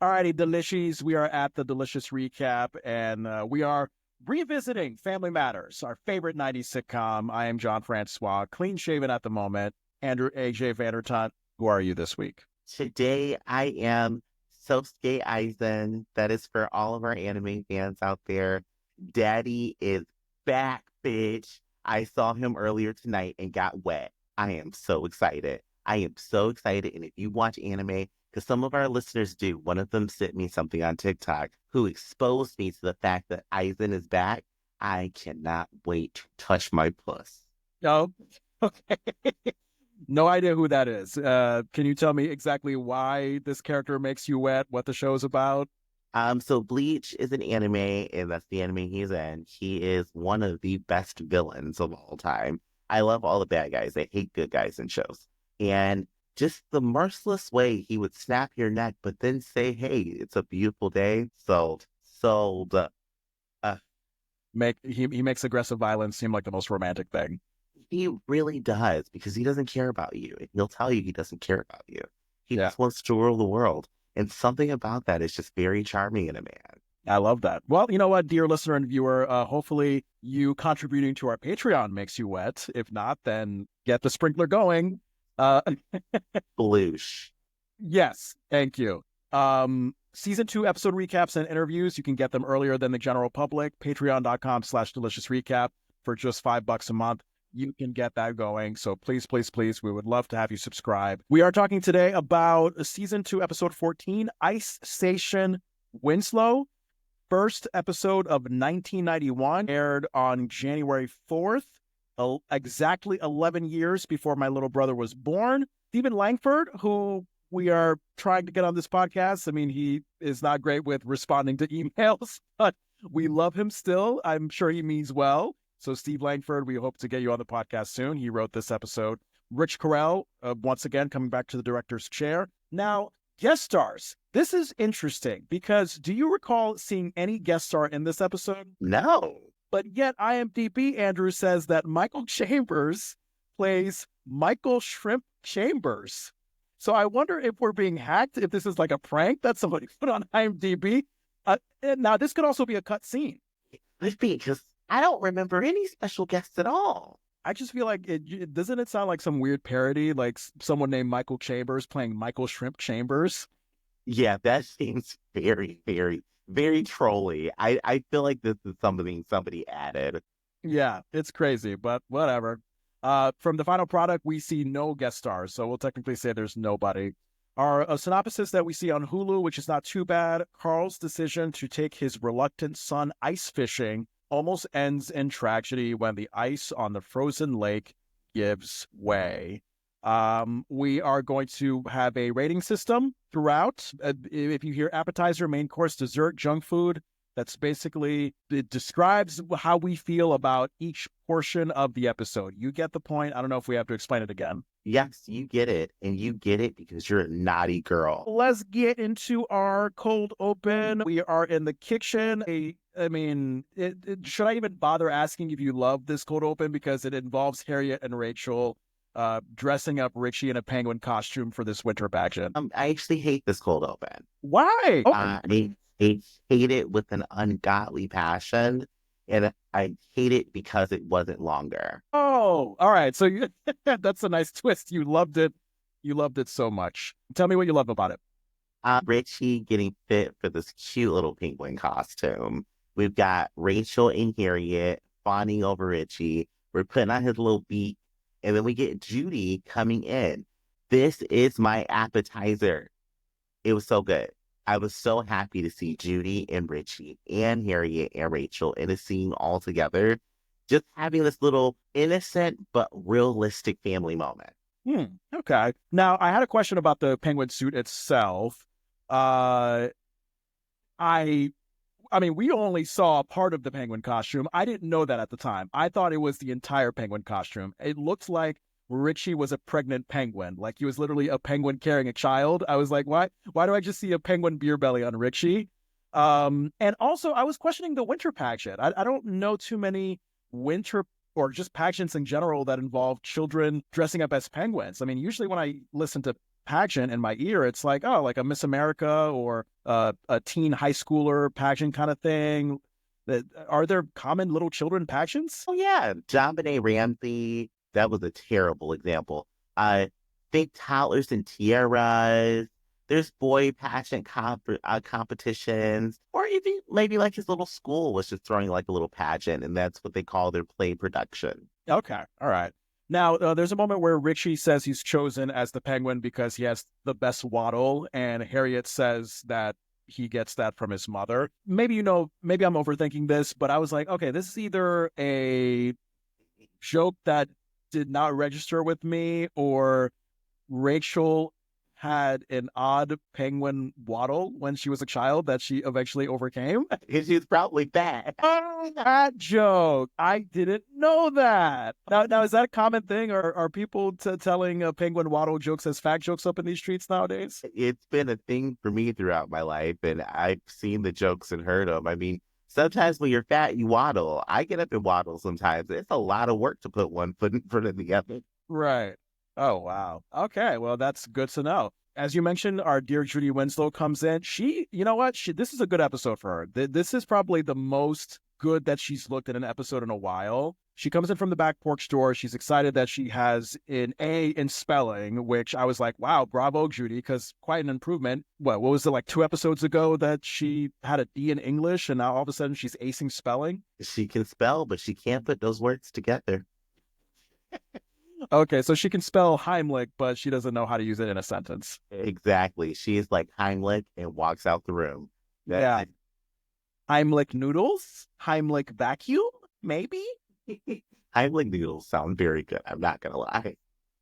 Alrighty, Delicious. We are at the Delicious Recap, and we are revisiting Family Matters, our favorite 90s sitcom. I am Jon Francois, clean shaven at the moment. Andrew Ajay Vandertunt, who are you this week? Today I am Sosuke Aizen. That is for all of our anime fans out there. Daddy is back, bitch. I saw him earlier tonight and got wet. I am so excited. I am so excited. And if you watch anime, because some of our listeners do, one of them sent me something on TikTok who exposed me to the fact that Aizen is back. I cannot wait to touch my puss. Oh, okay. No idea who that is. Can you tell me exactly why this character makes you wet, what the show's about? So Bleach is an anime, and that's the anime he's in. He is one of the best villains of all time. I love all the bad guys. I hate good guys in shows. And just the merciless way he would snap your neck, but then say, "Hey, it's a beautiful day." Sold. Sold. Uh, He makes aggressive violence seem like the most romantic thing. he really does, because he doesn't care about you. And he'll tell you he doesn't care about you. He Yeah, just wants to rule the world. And something about that is just very charming in a man. I love that. Well, you know what, dear listener and viewer, hopefully you contributing to our Patreon makes you wet. If not, then get the sprinkler going. Uh, Bloosh. yes, thank you. Season 2 episode recaps and interviews, you can get them earlier than the general public. Patreon.com/delicious recap for just $5 a month. You can get that going. So please, please, please, we would love to have you subscribe. We are talking today about season 2, episode 14, Ice Station Winslow. First episode of 1991, aired on January 4th, exactly 11 years before my little brother was born. Stephen Langford, who we are trying to get on this podcast. I mean, he is not great with responding to emails, but we love him still. I'm sure he means well. So Steve Langford, we hope to get you on the podcast soon. He wrote this episode. Rich Carell, once again, coming back to the director's chair. Now, guest stars. This is interesting because do you recall seeing any guest star in this episode? No. But yet IMDb, Andrew, says that Michael Chambers plays Michael Shrimp Chambers. So I wonder if we're being hacked, if this is like a prank that somebody put on IMDb. Now, this could also be a cut scene. Could be, because I don't remember any special guests at all. I just feel like doesn't it sound like some weird parody, like someone named Michael Chambers playing Michael Shrimp Chambers? Yeah, that seems very, very, very trolly. I feel like this is something somebody added. Yeah, it's crazy, but whatever. From the final product, we see no guest stars, so we'll technically say there's nobody. Our synopsis that we see on Hulu, which is not too bad, Carl's decision to take his reluctant son ice fishing almost ends in tragedy when the ice on the frozen lake gives way. We are going to have a rating system throughout. If you hear appetizer, main course, dessert, junk food, that's basically, it describes how we feel about each portion of the episode. You get the point. I don't know if we have to explain it again. Yes, you get it. And you get it because you're a naughty girl. Let's get into our cold open. We are in the kitchen. Should I even bother asking if you love this cold open? Because it involves Harriet and Rachel dressing up Richie in a penguin costume for this winter pageant. I actually hate this cold open. Why? I hate it with an ungodly passion, and I hate it because it wasn't longer. Oh, all right. So that's a nice twist. You loved it. You loved it so much. Tell me what you love about it. Richie getting fit for this cute little penguin costume. We've got Rachel and Harriet fawning over Richie. We're putting on his little beak, and then we get Judy coming in. This is my appetizer. It was so good. I was so happy to see Judy and Richie and Harriet and Rachel in a scene all together, just having this little innocent but realistic family moment. Okay. Now, I had a question about the penguin suit itself. I mean, we only saw part of the penguin costume. I didn't know that at the time. I thought it was the entire penguin costume. It looked like Richie was a pregnant penguin. Like he was literally a penguin carrying a child. I was like, why do I just see a penguin beer belly on Richie? And also I was questioning the winter pageant. I don't know too many winter or just pageants in general that involve children dressing up as penguins. I mean, usually when I listen to pageant in my ear, it's like, oh, like a Miss America or a teen high schooler pageant kind of thing. Are there common little children pageants? Oh yeah, John Ramsey. That was a terrible example. Think toddlers and tiaras. There's boy pageant competitions, or even maybe like his little school was just throwing like a little pageant, and that's what they call their play production. Okay, all right. Now, there's a moment where Richie says he's chosen as the penguin because he has the best waddle, and Harriet says that he gets that from his mother. Maybe, maybe I'm overthinking this, but I was like, okay, this is either a joke that did not register with me, or Rachel had an odd penguin waddle when she was a child that she eventually overcame. She's probably fat. Oh, that joke. I didn't know that. Now is that a common thing? Or are people telling penguin waddle jokes as fact jokes up in these streets nowadays? It's been a thing for me throughout my life, and I've seen the jokes and heard them. I mean, sometimes when you're fat, you waddle. I get up and waddle sometimes. It's a lot of work to put one foot in front of the other. Right. Oh, wow. Okay. Well, that's good to know. As you mentioned, our dear Judy Winslow comes in. You know what? This is a good episode for her. This is probably the most good that she's looked at an episode in a while. She comes in from the back porch door. She's excited that she has an A in spelling, which I was like, wow, bravo, Judy, because quite an improvement. What was it, like 2 episodes ago that she had a D in English, and now all of a sudden she's acing spelling? She can spell, but she can't put those words together. Okay, so she can spell Heimlich, but she doesn't know how to use it in a sentence. Exactly. She is like Heimlich and walks out the room. Yeah. Heimlich noodles? Heimlich vacuum? Maybe? Heimlich noodles sound very good. I'm not going to lie.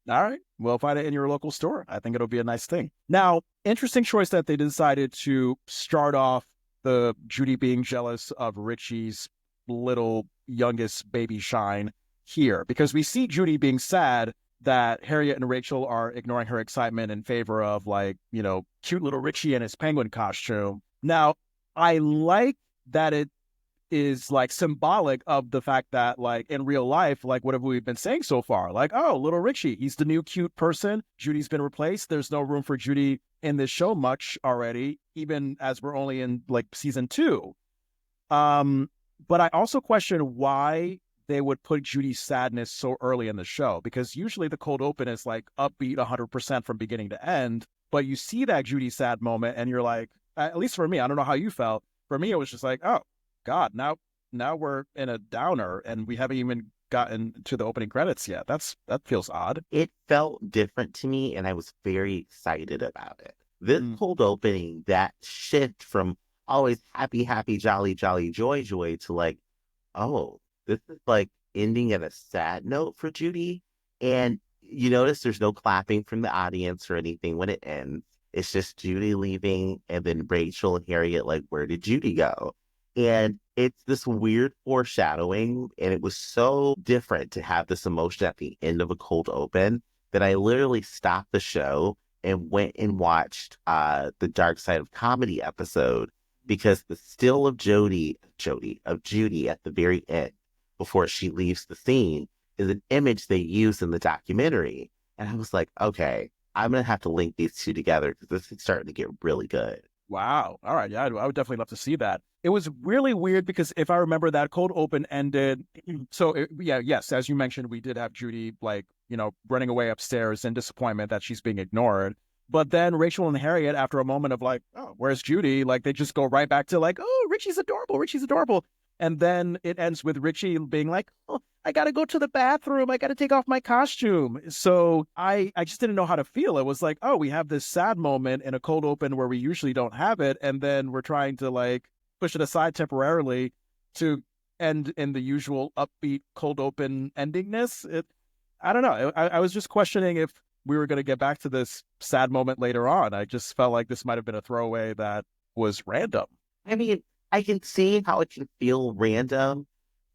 All right. Well, find it in your local store. I think it'll be a nice thing. Now, interesting choice that they decided to start off the Judy being jealous of Richie's little youngest baby shine here, because we see Judy being sad that Harriet and Rachel are ignoring her excitement in favor of, like, cute little Richie in his penguin costume. Now, I like that it is like symbolic of the fact that, like, in real life, like, what have we been saying so far? Like, oh, little Richie, he's the new cute person. Judy's been replaced. There's no room for Judy in this show much already, even as we're only in like season 2. But I also question why they would put Judy's sadness so early in the show, because usually the cold open is like upbeat 100% from beginning to end. But you see that Judy sad moment and you're like, at least for me, I don't know how you felt. For me, it was just like, oh God, now we're in a downer and we haven't even gotten to the opening credits yet. That feels odd. It felt different to me, and I was very excited about it. This cold opening, that shift from always happy, happy, jolly, jolly, joy, joy to like, oh, this is like ending at a sad note for Judy. And you notice there's no clapping from the audience or anything when it ends. It's just Judy leaving, and then Rachel and Harriet like, where did Judy go? And it's this weird foreshadowing, and it was so different to have this emotion at the end of a cold open that I literally stopped the show and went and watched the Dark Side of Comedy episode, because the still of Judy at the very end, before she leaves the scene, is an image they use in the documentary. And I was like, okay, I'm going to have to link these two together because this is starting to get really good. Wow. All right. Yeah, I would definitely love to see that. It was really weird because if I remember, that cold open ended. So yes, as you mentioned, we did have Judy, like, running away upstairs in disappointment that she's being ignored. But then Rachel and Harriet, after a moment of like, oh, where's Judy? Like, they just go right back to like, oh, Richie's adorable. Richie's adorable. And then it ends with Richie being like, oh, I got to go to the bathroom. I got to take off my costume. So I just didn't know how to feel. It was like, oh, we have this sad moment in a cold open where we usually don't have it. And then we're trying to like push it aside temporarily to end in the usual upbeat cold open endingness. I don't know. I was just questioning if we were going to get back to this sad moment later on. I just felt like this might have been a throwaway that was random. I mean, I can see how it can feel random.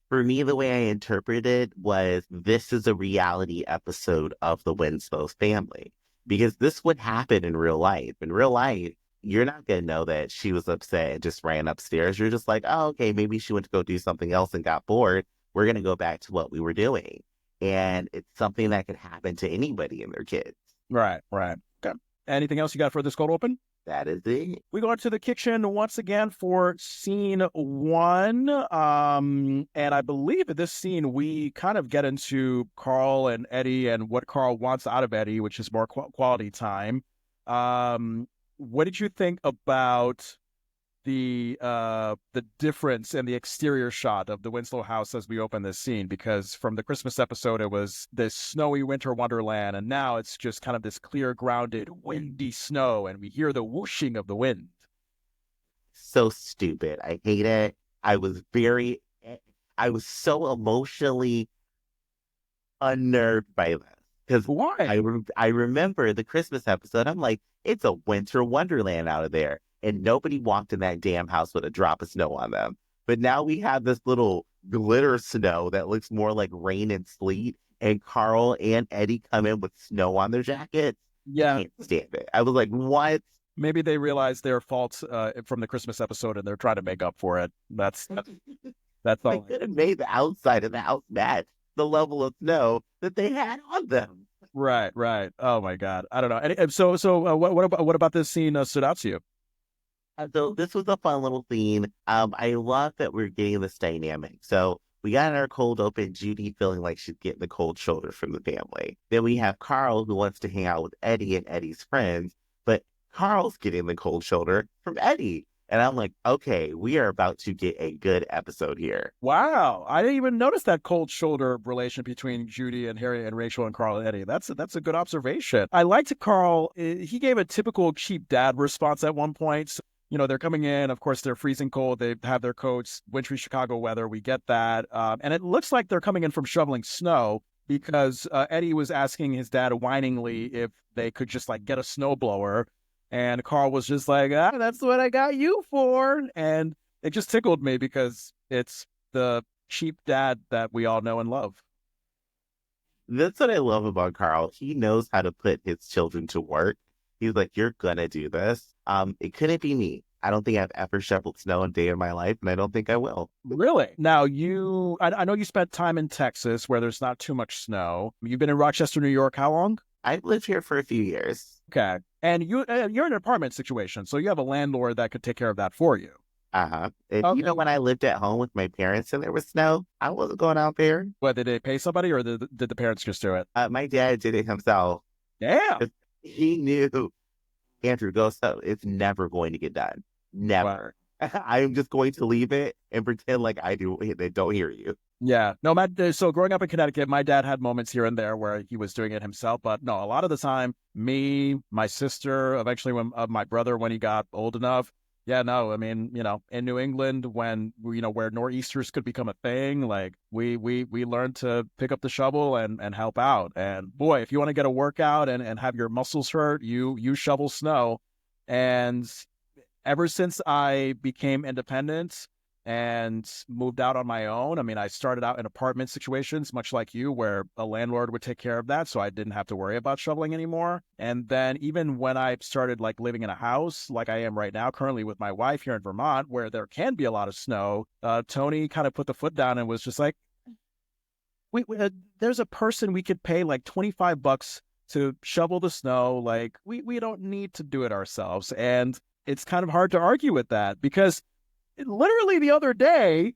For me, the way I interpreted it was, this is a reality episode of the Winslow family, because this would happen in real life. In real life, you're not going to know that she was upset and just ran upstairs. You're just like, oh, okay, maybe she went to go do something else and got bored. We're going to go back to what we were doing. And it's something that could happen to anybody and their kids. Right. Okay. Anything else you got for this cold open? That is it. We go into the kitchen once again for scene 1. And I believe in this scene, we kind of get into Carl and Eddie and what Carl wants out of Eddie, which is more quality time. What did you think about the difference in the exterior shot of the Winslow house as we open this scene? Because from the Christmas episode, it was this snowy winter wonderland, and now it's just kind of this clear, grounded, windy snow, and we hear the whooshing of the wind. So stupid. I hate it. I was so emotionally unnerved by this. Because why? I remember the Christmas episode. I'm like, it's a winter wonderland out of there. And nobody walked in that damn house with a drop of snow on them. But now we have this little glitter snow that looks more like rain and sleet. And Carl and Eddie come in with snow on their jackets. Yeah. I can't stand it. I was like, what? Maybe they realized their fault from the Christmas episode and they're trying to make up for it. That's all. They could have made the outside of the house match the level of snow that they had on them. Right. Oh my God. I don't know. And so what about this scene stood out to you? So this was a fun little scene. I love that we're getting this dynamic. So we got in our cold open, Judy feeling like she's getting the cold shoulder from the family. Then we have Carl who wants to hang out with Eddie and Eddie's friends, but Carl's getting the cold shoulder from Eddie. And I'm like, okay, we are about to get a good episode here. Wow. I didn't even notice that cold shoulder relation between Judy and Harriet and Rachel and Carl and Eddie. That's a good observation. I liked Carl. He gave a typical cheap dad response at one point. So, they're coming in. Of course, they're freezing cold. They have their coats, wintry Chicago weather. We get that. And it looks like they're coming in from shoveling snow because Eddie was asking his dad whiningly if they could just get a snowblower. And Carl was just like, that's what I got you for. And it just tickled me because it's the cheap dad that we all know and love. That's what I love about Carl. He knows how to put his children to work. He's like, you're going to do this. It couldn't be me. I don't think I've ever shoveled snow a day in my life, and I don't think I will. Really? Now, I know you spent time in Texas where there's not too much snow. You've been in Rochester, New York. How long? I've lived here for a few years. Okay. And you're in an apartment situation, so you have a landlord that could take care of that for you. Uh-huh. Okay. When I lived at home with my parents and there was snow, I wasn't going out there. What, did they pay somebody or did the parents just do it? My dad did it himself. Yeah. He knew, Andrew, so it's never going to get done. Never. Wow. I'm just going to leave it and pretend like they don't hear you. Yeah. No, so growing up in Connecticut, my dad had moments here and there where he was doing it himself. But no, a lot of the time, me, my sister, eventually my brother, when he got old enough. Yeah, no, I mean, in New England, when, where nor'easters could become a thing, we learned to pick up the shovel and help out. And boy, if you want to get a workout and have your muscles hurt, you shovel snow. And ever since I became independent and moved out on my own, I mean, I started out in apartment situations, much like you, where a landlord would take care of that. So I didn't have to worry about shoveling anymore. And then even when I started living in a house like I am right now, currently with my wife here in Vermont, where there can be a lot of snow, Tony kind of put the foot down and was just like, there's a person we could pay $25 to shovel the snow. We don't need to do it ourselves. And it's kind of hard to argue with that because literally the other day,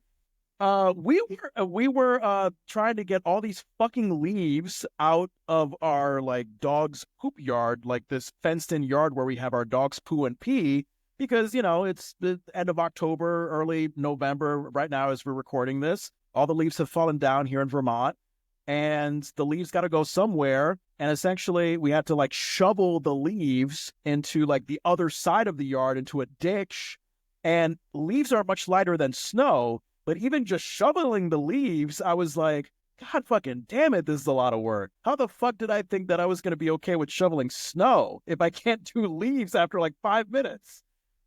we were trying to get all these fucking leaves out of our dog's poop yard, this fenced-in yard where we have our dogs poo and pee, because it's the end of October, early November right now as we're recording this. All the leaves have fallen down here in Vermont, and the leaves got to go somewhere. And essentially, we had to shovel the leaves into the other side of the yard into a ditch. And leaves are much lighter than snow, but even just shoveling the leaves, I was like, God fucking damn it, this is a lot of work. How the fuck did I think that I was going to be okay with shoveling snow if I can't do leaves after 5 minutes?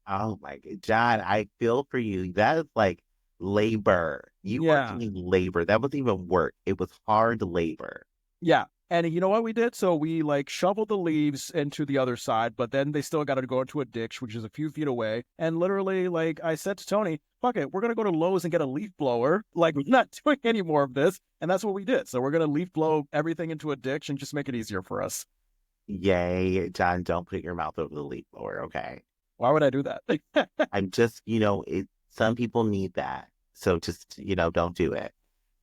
Oh my God, John, I feel for you. That is labor. You are doing labor. That wasn't even work. It was hard labor. Yeah. And you know what we did? So we shoveled the leaves into the other side, but then they still got to go into a ditch, which is a few feet away. And literally, I said to Tony, fuck it, we're going to go to Lowe's and get a leaf blower. We're not doing any more of this. And that's what we did. So we're going to leaf blow everything into a ditch and just make it easier for us. Yay, John, don't put your mouth over the leaf blower, okay? Why would I do that? I'm just, some people need that. So just, don't do it.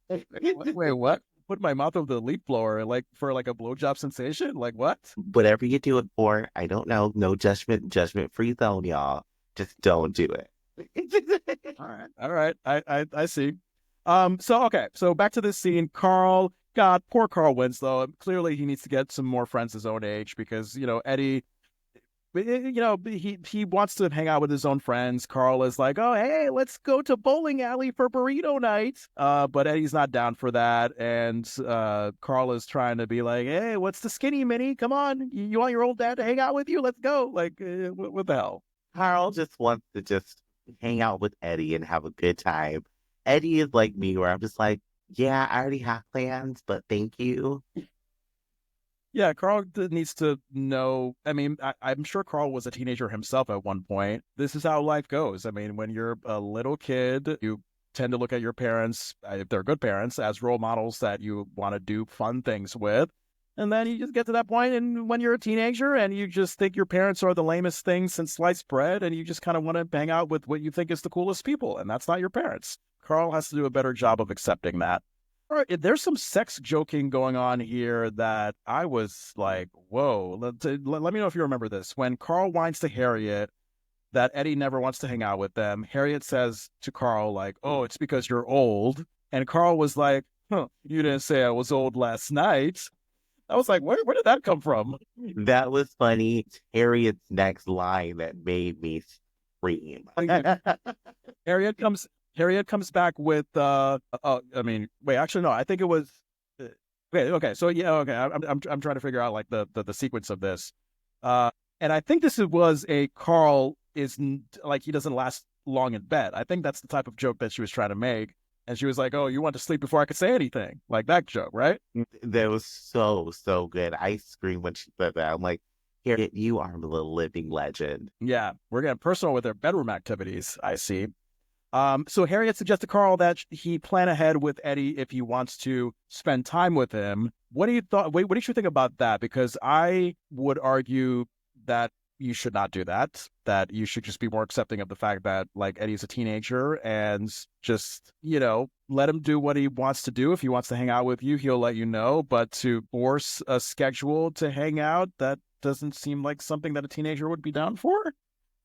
Wait, what? Put my mouth over the leaf blower like for like a blowjob sensation? Like what? Whatever you do it for, I don't know. No judgment free zone, y'all. Just don't do it. All right. I see. So okay, so back to this scene. Carl, God, poor Carl Winslow. Clearly he needs to get some more friends his own age because, Eddie, he wants to hang out with his own friends. Carl is like, oh, hey, let's go to bowling alley for burrito night. But Eddie's not down for that. And Carl is trying to be like, hey, what's the skinny mini? Come on. You want your old dad to hang out with you? Let's go. Like, what the hell? Carl just wants to just hang out with Eddie and have a good time. Eddie is like me, where I'm just like, yeah, I already have plans, but thank you. Yeah, Carl needs to know. I mean, I'm sure Carl was a teenager himself at one point. This is how life goes. I mean, when you're a little kid, you tend to look at your parents, if they're good parents, as role models that you want to do fun things with. And then you just get to that point, and when you're a teenager and you just think your parents are the lamest thing since sliced bread, and you just kind of want to hang out with what you think is the coolest people, and that's not your parents. Carl has to do a better job of accepting that. All right, there's some sex joking going on here that I was like, whoa. Let me know if you remember this. When Carl whines to Harriet that Eddie never wants to hang out with them, Harriet says to Carl, like, oh, it's because you're old. And Carl was like, huh, you didn't say I was old last night. I was like, where did that come from? That was funny. Harriet's next line that made me scream. Harriet comes back with I mean, wait, actually no, I think it was okay. So yeah, okay. I'm trying to figure out like the sequence of this. And I think this was a Carl is like he doesn't last long in bed. I think that's the type of joke that she was trying to make. And she was like, "Oh, you want to sleep before I could say anything?" Like that joke, right? That was so good. I screamed when she said that. I'm like, Harriet, you are the living legend. Yeah, we're getting personal with their bedroom activities. I see. So Harriet suggests to Carl that he plan ahead with Eddie if he wants to spend time with him. What do you thought? Wait, what did you think about that? Because I would argue that you should not do that. That you should just be more accepting of the fact that like Eddie's a teenager and just let him do what he wants to do. If he wants to hang out with you, he'll let you know. But to force a schedule to hang out, that doesn't seem like something that a teenager would be down for.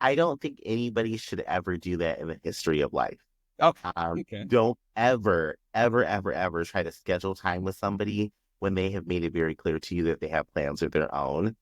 I don't think anybody should ever do that in the history of life. Oh, okay. Don't ever, ever, ever, ever try to schedule time with somebody when they have made it very clear to you that they have plans of their own.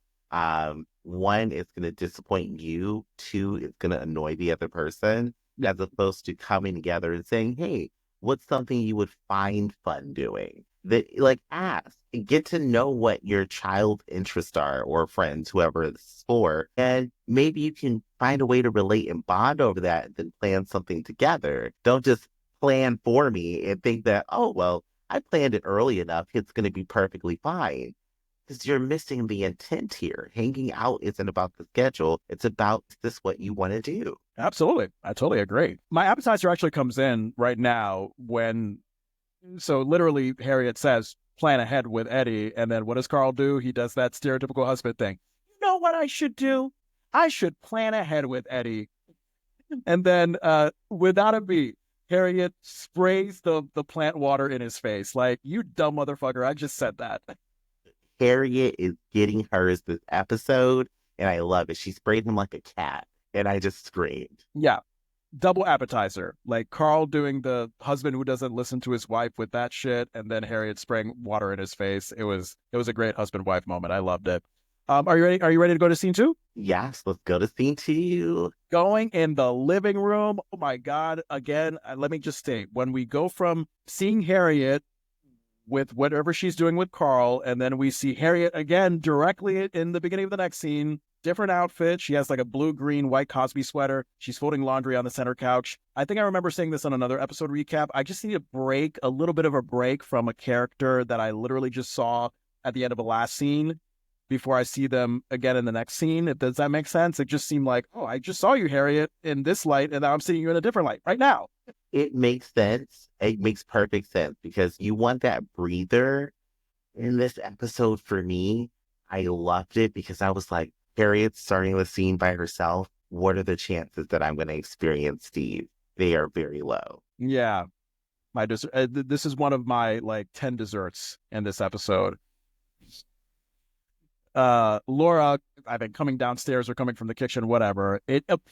One, it's going to disappoint you. Two, it's going to annoy the other person, as opposed to coming together and saying, hey, what's something you would find fun doing? That like ask and get to know what your child's interests are or friends, whoever it's for. And maybe you can find a way to relate and bond over that and then plan something together. Don't just plan for me and think that, oh, well, I planned it early enough. It's going to be perfectly fine. Because you're missing the intent here. Hanging out isn't about the schedule. It's about, is this what you want to do? Absolutely. I totally agree. My appetizer actually comes in right now so literally Harriet says, plan ahead with Eddie. And then what does Carl do? He does that stereotypical husband thing. You know what I should do? I should plan ahead with Eddie. And then without a beat, Harriet sprays the plant water in his face. Like, you dumb motherfucker. I just said that. Harriet is getting hers this episode, and I love it. She sprayed him like a cat, and I just screamed. Yeah. Double appetizer. Like Carl doing the husband who doesn't listen to his wife with that shit, and then Harriet spraying water in his face. It was a great husband-wife moment. I loved it. Are you ready? Are you ready to go to scene 2? Yes, let's go to scene 2. Going in the living room. Oh my God. Again, let me just state, when we go from seeing Harriet with whatever she's doing with Carl, and then we see Harriet again directly in the beginning of the next scene, different outfit. She has like a blue, green, white Cosby sweater. She's folding laundry on the center couch. I think I remember saying this on another episode recap. I just need a little bit of a break from a character that I literally just saw at the end of the last scene before I see them again in the next scene. Does that make sense? It just seemed like, oh, I just saw you, Harriet, in this light, and now I'm seeing you in a different light right now. It makes sense. It makes perfect sense because you want that breather in this episode for me. I loved it because I was like, Harriet's starting the scene by herself. What are the chances that I'm going to experience Steve? They are very low. Yeah. This is one of my like 10 desserts in this episode. Laura, I think coming downstairs or coming from the kitchen, whatever.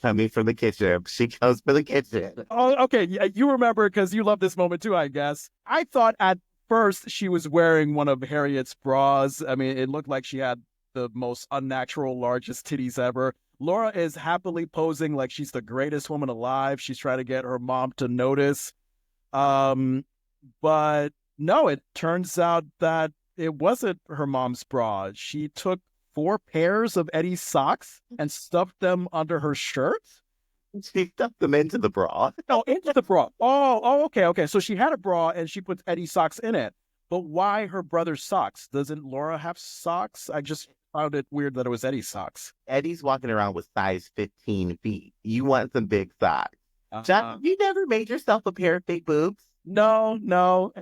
Coming from the kitchen. She comes from the kitchen. Oh, okay. Yeah, you remember because you love this moment too, I guess. I thought at first she was wearing one of Harriet's bras. I mean, it looked like she had the most unnatural, largest titties ever. Laura is happily posing like she's the greatest woman alive. She's trying to get her mom to notice. But no, it turns out that it wasn't her mom's bra. She took 4 pairs of Eddie's socks and stuffed them under her shirt. She stuffed them into the bra. No, into the bra. Okay. So she had a bra and she puts Eddie's socks in it. But why her brother's socks? Doesn't Laura have socks? I just found it weird that it was Eddie's socks. Eddie's walking around with size 15 feet. You want some big socks. John, you never made yourself a pair of big boobs? No.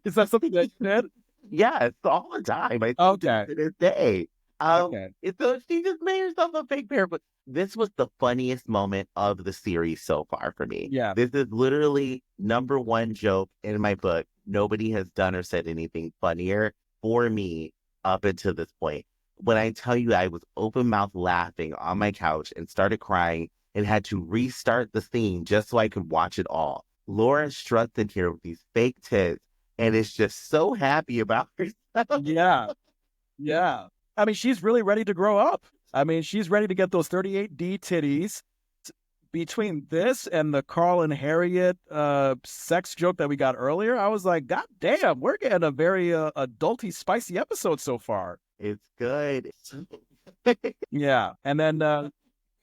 Is that something that you did? Yes, all the time. Okay. To this day. Okay. So she just made herself a fake pair. But this was the funniest moment of the series so far for me. Yeah. This is literally number one joke in my book. Nobody has done or said anything funnier for me up until this point. When I tell you I was open mouth laughing on my couch and started crying and had to restart the scene just so I could watch it all. Laura struts in here with these fake tits and is just so happy about herself. Yeah. I mean, she's really ready to grow up. I mean, she's ready to get those 38D titties. Between this and the Carl and Harriet sex joke that we got earlier, I was like, God damn, we're getting a very adulty, spicy episode so far. It's good. Yeah. And then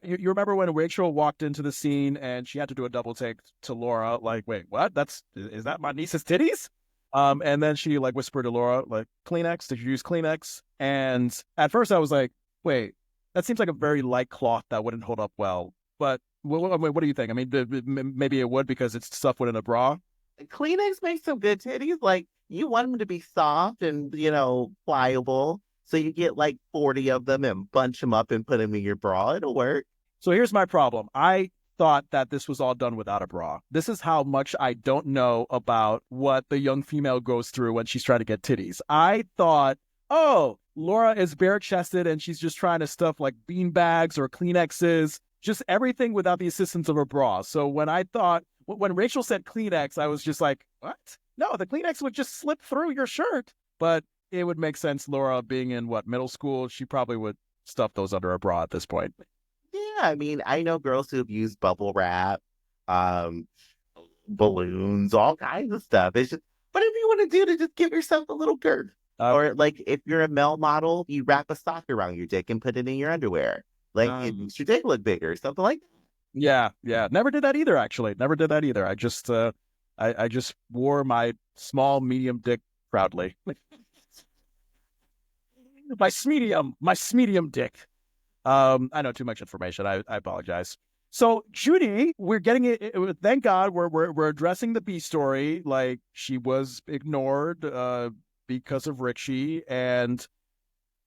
you remember when Rachel walked into the scene and she had to do a double take to Laura, like, wait, what? Is that my niece's titties? And then she like whispered to Laura, like, Kleenex, did you use Kleenex? And at first I was like, wait, that seems like a very light cloth that wouldn't hold up well. But what do you think? I mean, maybe it would because it's stuff within a bra. Kleenex makes some good titties. Like, you want them to be soft and, pliable. So you get like 40 of them and bunch them up and put them in your bra. It'll work. So here's my problem. I thought that this was all done without a bra. This is how much I don't know about what the young female goes through when she's trying to get titties. I thought, oh, Laura is bare-chested and she's just trying to stuff like bean bags or Kleenexes, just everything without the assistance of a bra. So when Rachel said Kleenex, I was just like, what? No, the Kleenex would just slip through your shirt. But it would make sense, Laura being in middle school, she probably would stuff those under a bra at this point. Yeah, I mean, I know girls who have used bubble wrap, balloons, all kinds of stuff. It's just whatever you want to do to just give yourself a little girth. Or like if you're a male model, you wrap a sock around your dick and put it in your underwear. Like it makes your dick look bigger, something like that. Yeah. Never did that either, actually. Never did that either. I just I just wore my small, medium dick proudly. my smedium dick. I know too much information. I apologize. So Judy, we're getting it. Thank God we're addressing the B story. Like she was ignored because of Richie,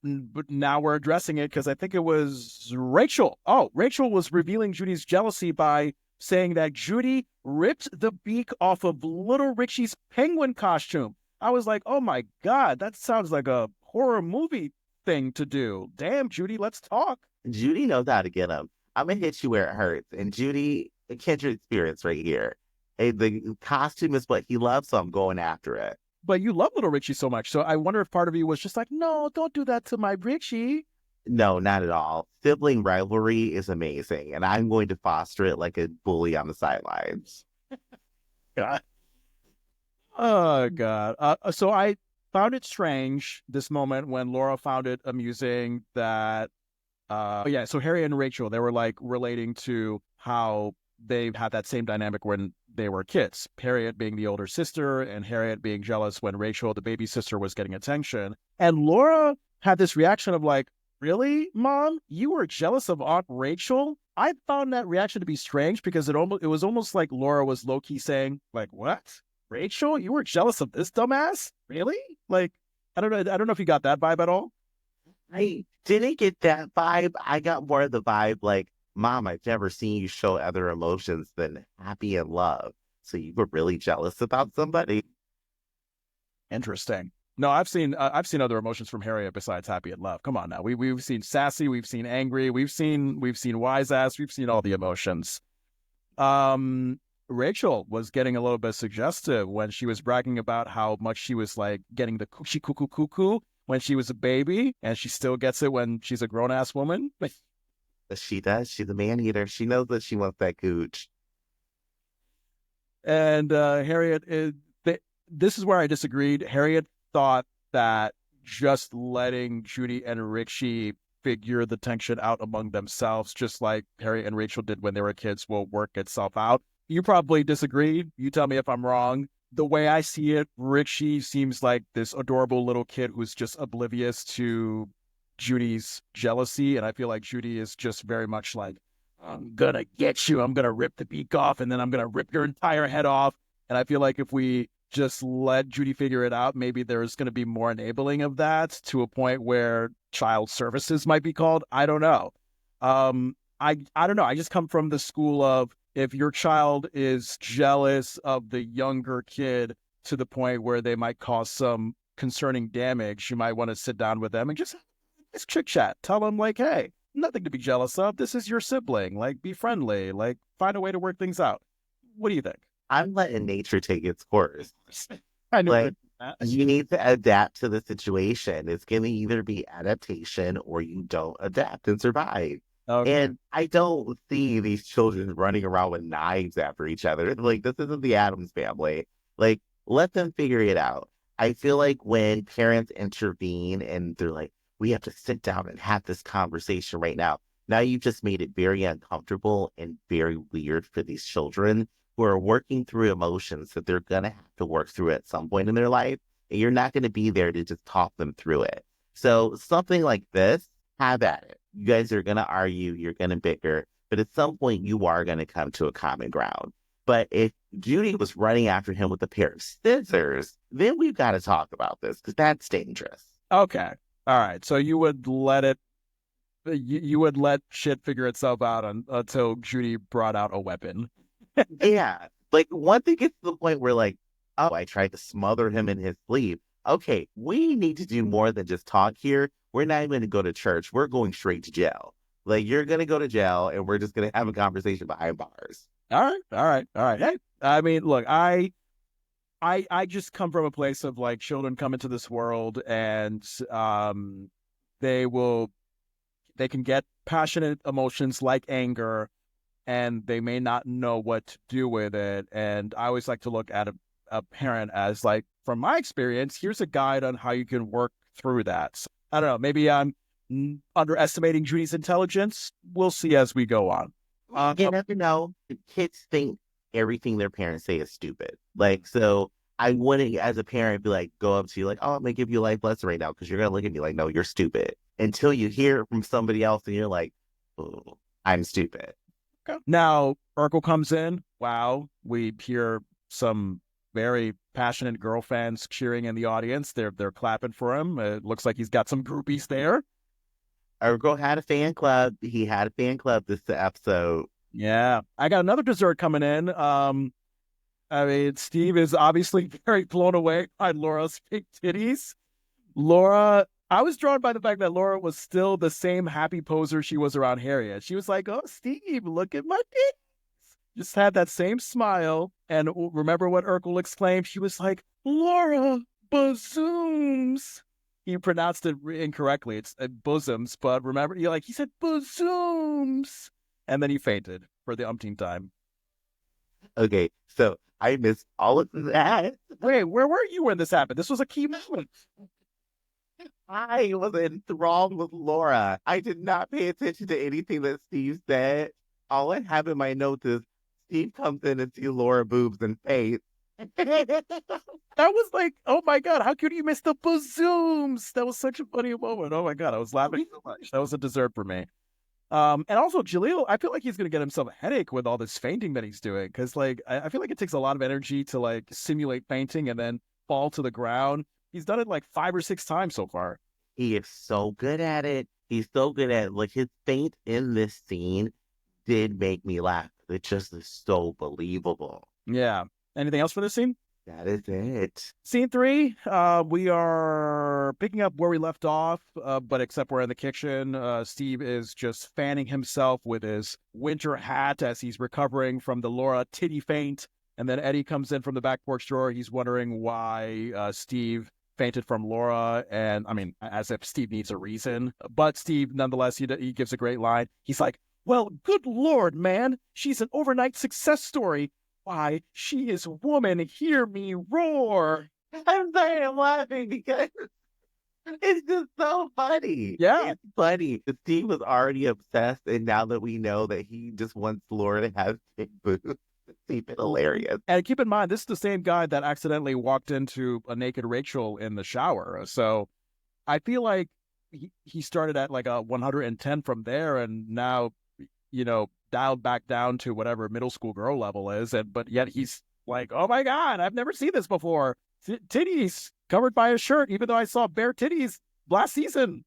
but now we're addressing it because I think it was Rachel. Oh, Rachel was revealing Judy's jealousy by saying that Judy ripped the beak off of little Richie's penguin costume. I was like, oh my God, that sounds like a horror movie thing to do. Damn, Judy, let's talk. Judy knows how to get them. I'm going to hit you where it hurts. And Judy, a kindred spirits right here. Hey, the costume is what he loves, so I'm going after it. But you love little Richie so much. So I wonder if part of you was just like, no, don't do that to my Richie. No, not at all. Sibling rivalry is amazing. And I'm going to foster it like a bully on the sidelines. God. Oh, God. So I found it strange, this moment, when Laura found it amusing that, so Harriet and Rachel, they were like relating to how they had that same dynamic when they were kids. Harriet being the older sister and Harriet being jealous when Rachel, the baby sister, was getting attention. And Laura had this reaction of like, really, Mom? You were jealous of Aunt Rachel? I found that reaction to be strange because it was almost like Laura was low-key saying, like, what? Rachel? You were jealous of this dumbass? Really? Like, I don't know if you got that vibe at all. I didn't get that vibe. I got more of the vibe like, Mom, I've never seen you show other emotions than happy and love. So you were really jealous about somebody? Interesting. No, I've seen other emotions from Harriet besides happy and love. Come on now. We've seen sassy, we've seen angry, we've seen wise ass, we've seen all the emotions. Um Rachel was getting a little bit suggestive when she was bragging about how much she was like getting the coochie cuckoo cuckoo when she was a baby, and she still gets it when she's a grown ass woman. She does. She's a man eater. She knows that she wants that gooch. And Harriet, this is where I disagreed. Harriet thought that just letting Judy and Richie figure the tension out among themselves, just like Harriet and Rachel did when they were kids, will work itself out. You probably disagree. You tell me if I'm wrong. The way I see it, Richie seems like this adorable little kid who's just oblivious to Judy's jealousy. And I feel like Judy is just very much like, I'm gonna get you. I'm gonna rip the beak off, and then I'm gonna rip your entire head off. And I feel like if we just let Judy figure it out, maybe there's going to be more enabling of that to a point where child services might be called. I don't know. I don't know. I just come from the school of, if your child is jealous of the younger kid to the point where they might cause some concerning damage, you might want to sit down with them and just chit chat. Tell them like, hey, nothing to be jealous of. This is your sibling. Like, be friendly. Like, find a way to work things out. What do you think? I'm letting nature take its course. I knew Like, that. you need to adapt to the situation. It's going to either be adaptation or you don't adapt and survive. Okay. And I don't see these children running around with knives after each other. Like, this isn't the Addams family. Like, let them figure it out. I feel like when parents intervene and they're like, we have to sit down and have this conversation right now. Now you've just made it very uncomfortable and very weird for these children who are working through emotions that they're going to have to work through at some point in their life. And you're not going to be there to just talk them through it. So something like this, have at it. You guys are going to argue, you're going to bicker, but at some point you are going to come to a common ground. But if Judy was running after him with a pair of scissors, then we've got to talk about this because that's dangerous. Okay. All right. So you would let it, you would let shit figure itself out until Judy brought out a weapon. Yeah. Like once it gets to the point where like, oh, I tried to smother him in his sleep. Okay, we need to do more than just talk here. We're not even going to go to church. We're going straight to jail. Like you're going to go to jail and we're just going to have a conversation behind bars. All right. All right. All right. Hey, I mean, look, I just come from a place of like, children come into this world and they will they can get passionate emotions like anger, and they may not know what to do with it. And I always like to look at a parent as like, from my experience, here's a guide on how you can work through that. So, I don't know, maybe I'm underestimating Judy's intelligence. We'll see as we go on. You never know. Kids think everything their parents say is stupid. Like, so I wouldn't, as a parent, be like, go up to you like, oh, I'm going to give you a life lesson right now because you're going to look at me like, no, you're stupid. Until you hear it from somebody else and you're like, oh, I'm stupid. Okay. Now, Urkel comes in. Wow. We hear some very passionate girl fans cheering in the audience. They're clapping for him. It looks like he's got some groupies there. Urkel had a fan club. He had a fan club this episode. Yeah. I got another dessert coming in. I mean, Steve is obviously very blown away by Laura's big titties. Laura, I was drawn by the fact that Laura was still the same happy poser she was around Harriet. She was like, oh, Steve, look at my titties. Just had that same smile. And remember what Urkel exclaimed? She was like, Laura, bazooms. He pronounced it incorrectly. It's bosoms, but remember, he said bazooms. And then he fainted for the umpteenth time. Okay, so I missed all of that. Wait, where were you when this happened? This was a key moment. I was enthralled with Laura. I did not pay attention to anything that Steve said. All I have in my notes is Steve comes in and sees Laura boobs and face. That was like, oh my God, how could you miss the bazooms? That was such a funny moment. Oh my God, I was laughing so much. That was a dessert for me. And also Jaleel, I feel like he's gonna get himself a headache with all this fainting that he's doing. Cause like I feel like it takes a lot of energy to like simulate fainting and then fall to the ground. He's done it like 5 or 6 times so far. He is so good at it. He's so good at it. Like, his faint in this scene did make me laugh. It just is so believable. Yeah. Anything else for this scene? That is it. Scene 3, we are picking up where we left off, but except we're in the kitchen. Steve is just fanning himself with his winter hat as he's recovering from the Laura titty faint. And then Eddie comes in from the back porch door. He's wondering why Steve fainted from Laura. And I mean, as if Steve needs a reason. But Steve, nonetheless, he gives a great line. He's like, well, good Lord, man. She's an overnight success story. Why, she is woman, hear me roar. I'm sorry, I'm laughing because it's just so funny. Yeah. It's funny. Steve was already obsessed, and now that we know that he just wants Laura to have big boobs, it's even hilarious. And keep in mind, this is the same guy that accidentally walked into a naked Rachel in the shower. So I feel like he started at like a 110 from there, and now, dialed back down to whatever middle school girl level is, but yet he's like, oh my God, I've never seen this before. Titties covered by a shirt, even though I saw bare titties last season.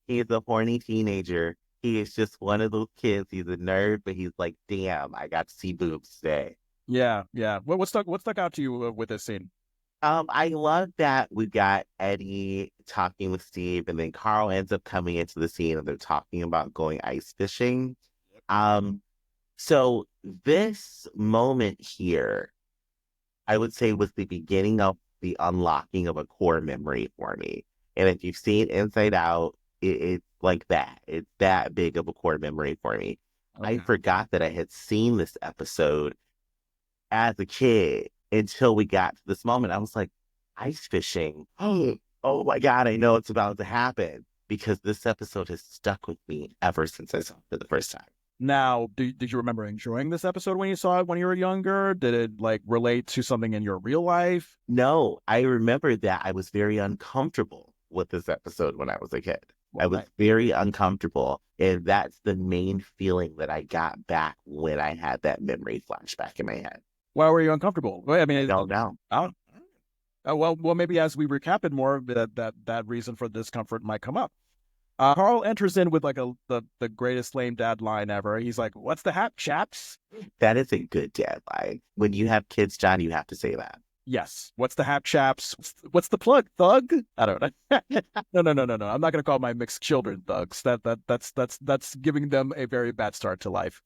He's a horny teenager. He is just one of those kids. He's a nerd, but he's like, damn, I got to see boobs today. Yeah. What stuck out to you with this scene? I love that we got Eddie talking with Steve, and then Carl ends up coming into the scene, and they're talking about going ice fishing. So this moment here, I would say, was the beginning of the unlocking of a core memory for me. And if you've seen Inside Out, it's like that. It's that big of a core memory for me. Okay. I forgot that I had seen this episode as a kid until we got to this moment. I was like, ice fishing. Oh my God, I know it's about to happen, because this episode has stuck with me ever since I saw it for the first time. Now, did you remember enjoying this episode when you saw it when you were younger? Did it like relate to something in your real life? No, I remember that I was very uncomfortable with this episode when I was a kid. I was very uncomfortable, and that's the main feeling that I got back when I had that memory flashback in my head. Why were you uncomfortable? I mean, I don't know. Well, maybe as we recap it more, that reason for discomfort might come up. Carl enters in with like the greatest lame dad line ever. He's like, "What's the hap, chaps?" That is a good dad line. When you have kids, John, you have to say that. Yes. What's the hap, chaps? What's the plug, thug? I don't know. No. I'm not gonna call my mixed children thugs. That's giving them a very bad start to life.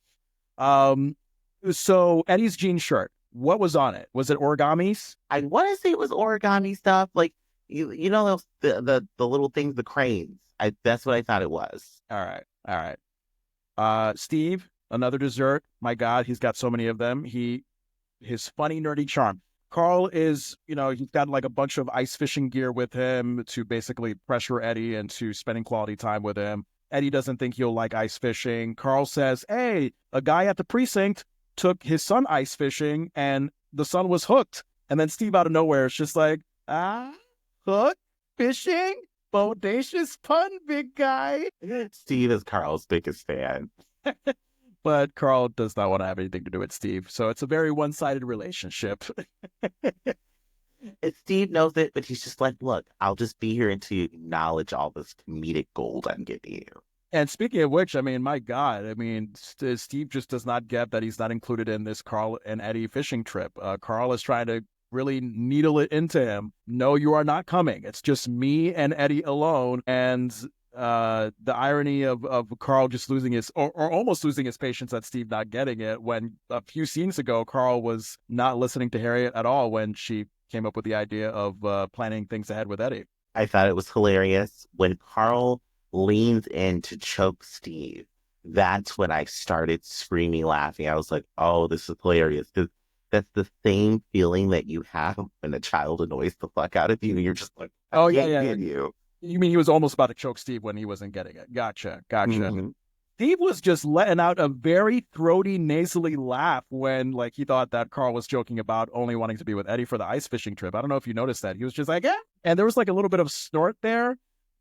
So Eddie's jean shirt, what was on it? Was it origamis? I want to say it was origami stuff, like you know those the little things, the cranes. That's what I thought it was. All right. Steve, another dessert. My God, he's got so many of them. His funny, nerdy charm. Carl is, he's got like a bunch of ice fishing gear with him to basically pressure Eddie into spending quality time with him. Eddie doesn't think he'll like ice fishing. Carl says, hey, a guy at the precinct took his son ice fishing and the son was hooked. And then Steve out of nowhere is just like, hook fishing? Bodacious pun, big guy. Steve is Carl's biggest fan. But Carl does not want to have anything to do with Steve. So it's a very one-sided relationship. And Steve knows it, but he's just like, look, I'll just be here until you acknowledge all this comedic gold I'm giving you. And speaking of which, I mean, my God, Steve just does not get that he's not included in this Carl and Eddie fishing trip. Carl is trying to really needle it into him. No, you are not coming. It's just me and Eddie alone. And the irony of Carl just losing his, or almost losing his patience at Steve not getting it, when a few scenes ago, Carl was not listening to Harriet at all when she came up with the idea of planning things ahead with Eddie. I thought it was hilarious when Carl leans in to choke Steve. That's when I started screaming, laughing. I was like, oh, this is hilarious. Because that's the same feeling that you have when a child annoys the fuck out of you. And you're just like, I can't get you. You mean he was almost about to choke Steve when he wasn't getting it. Gotcha. Mm-hmm. Steve was just letting out a very throaty, nasally laugh when he thought that Carl was joking about only wanting to be with Eddie for the ice fishing trip. I don't know if you noticed that. He was just like, yeah. And there was a little bit of snort there.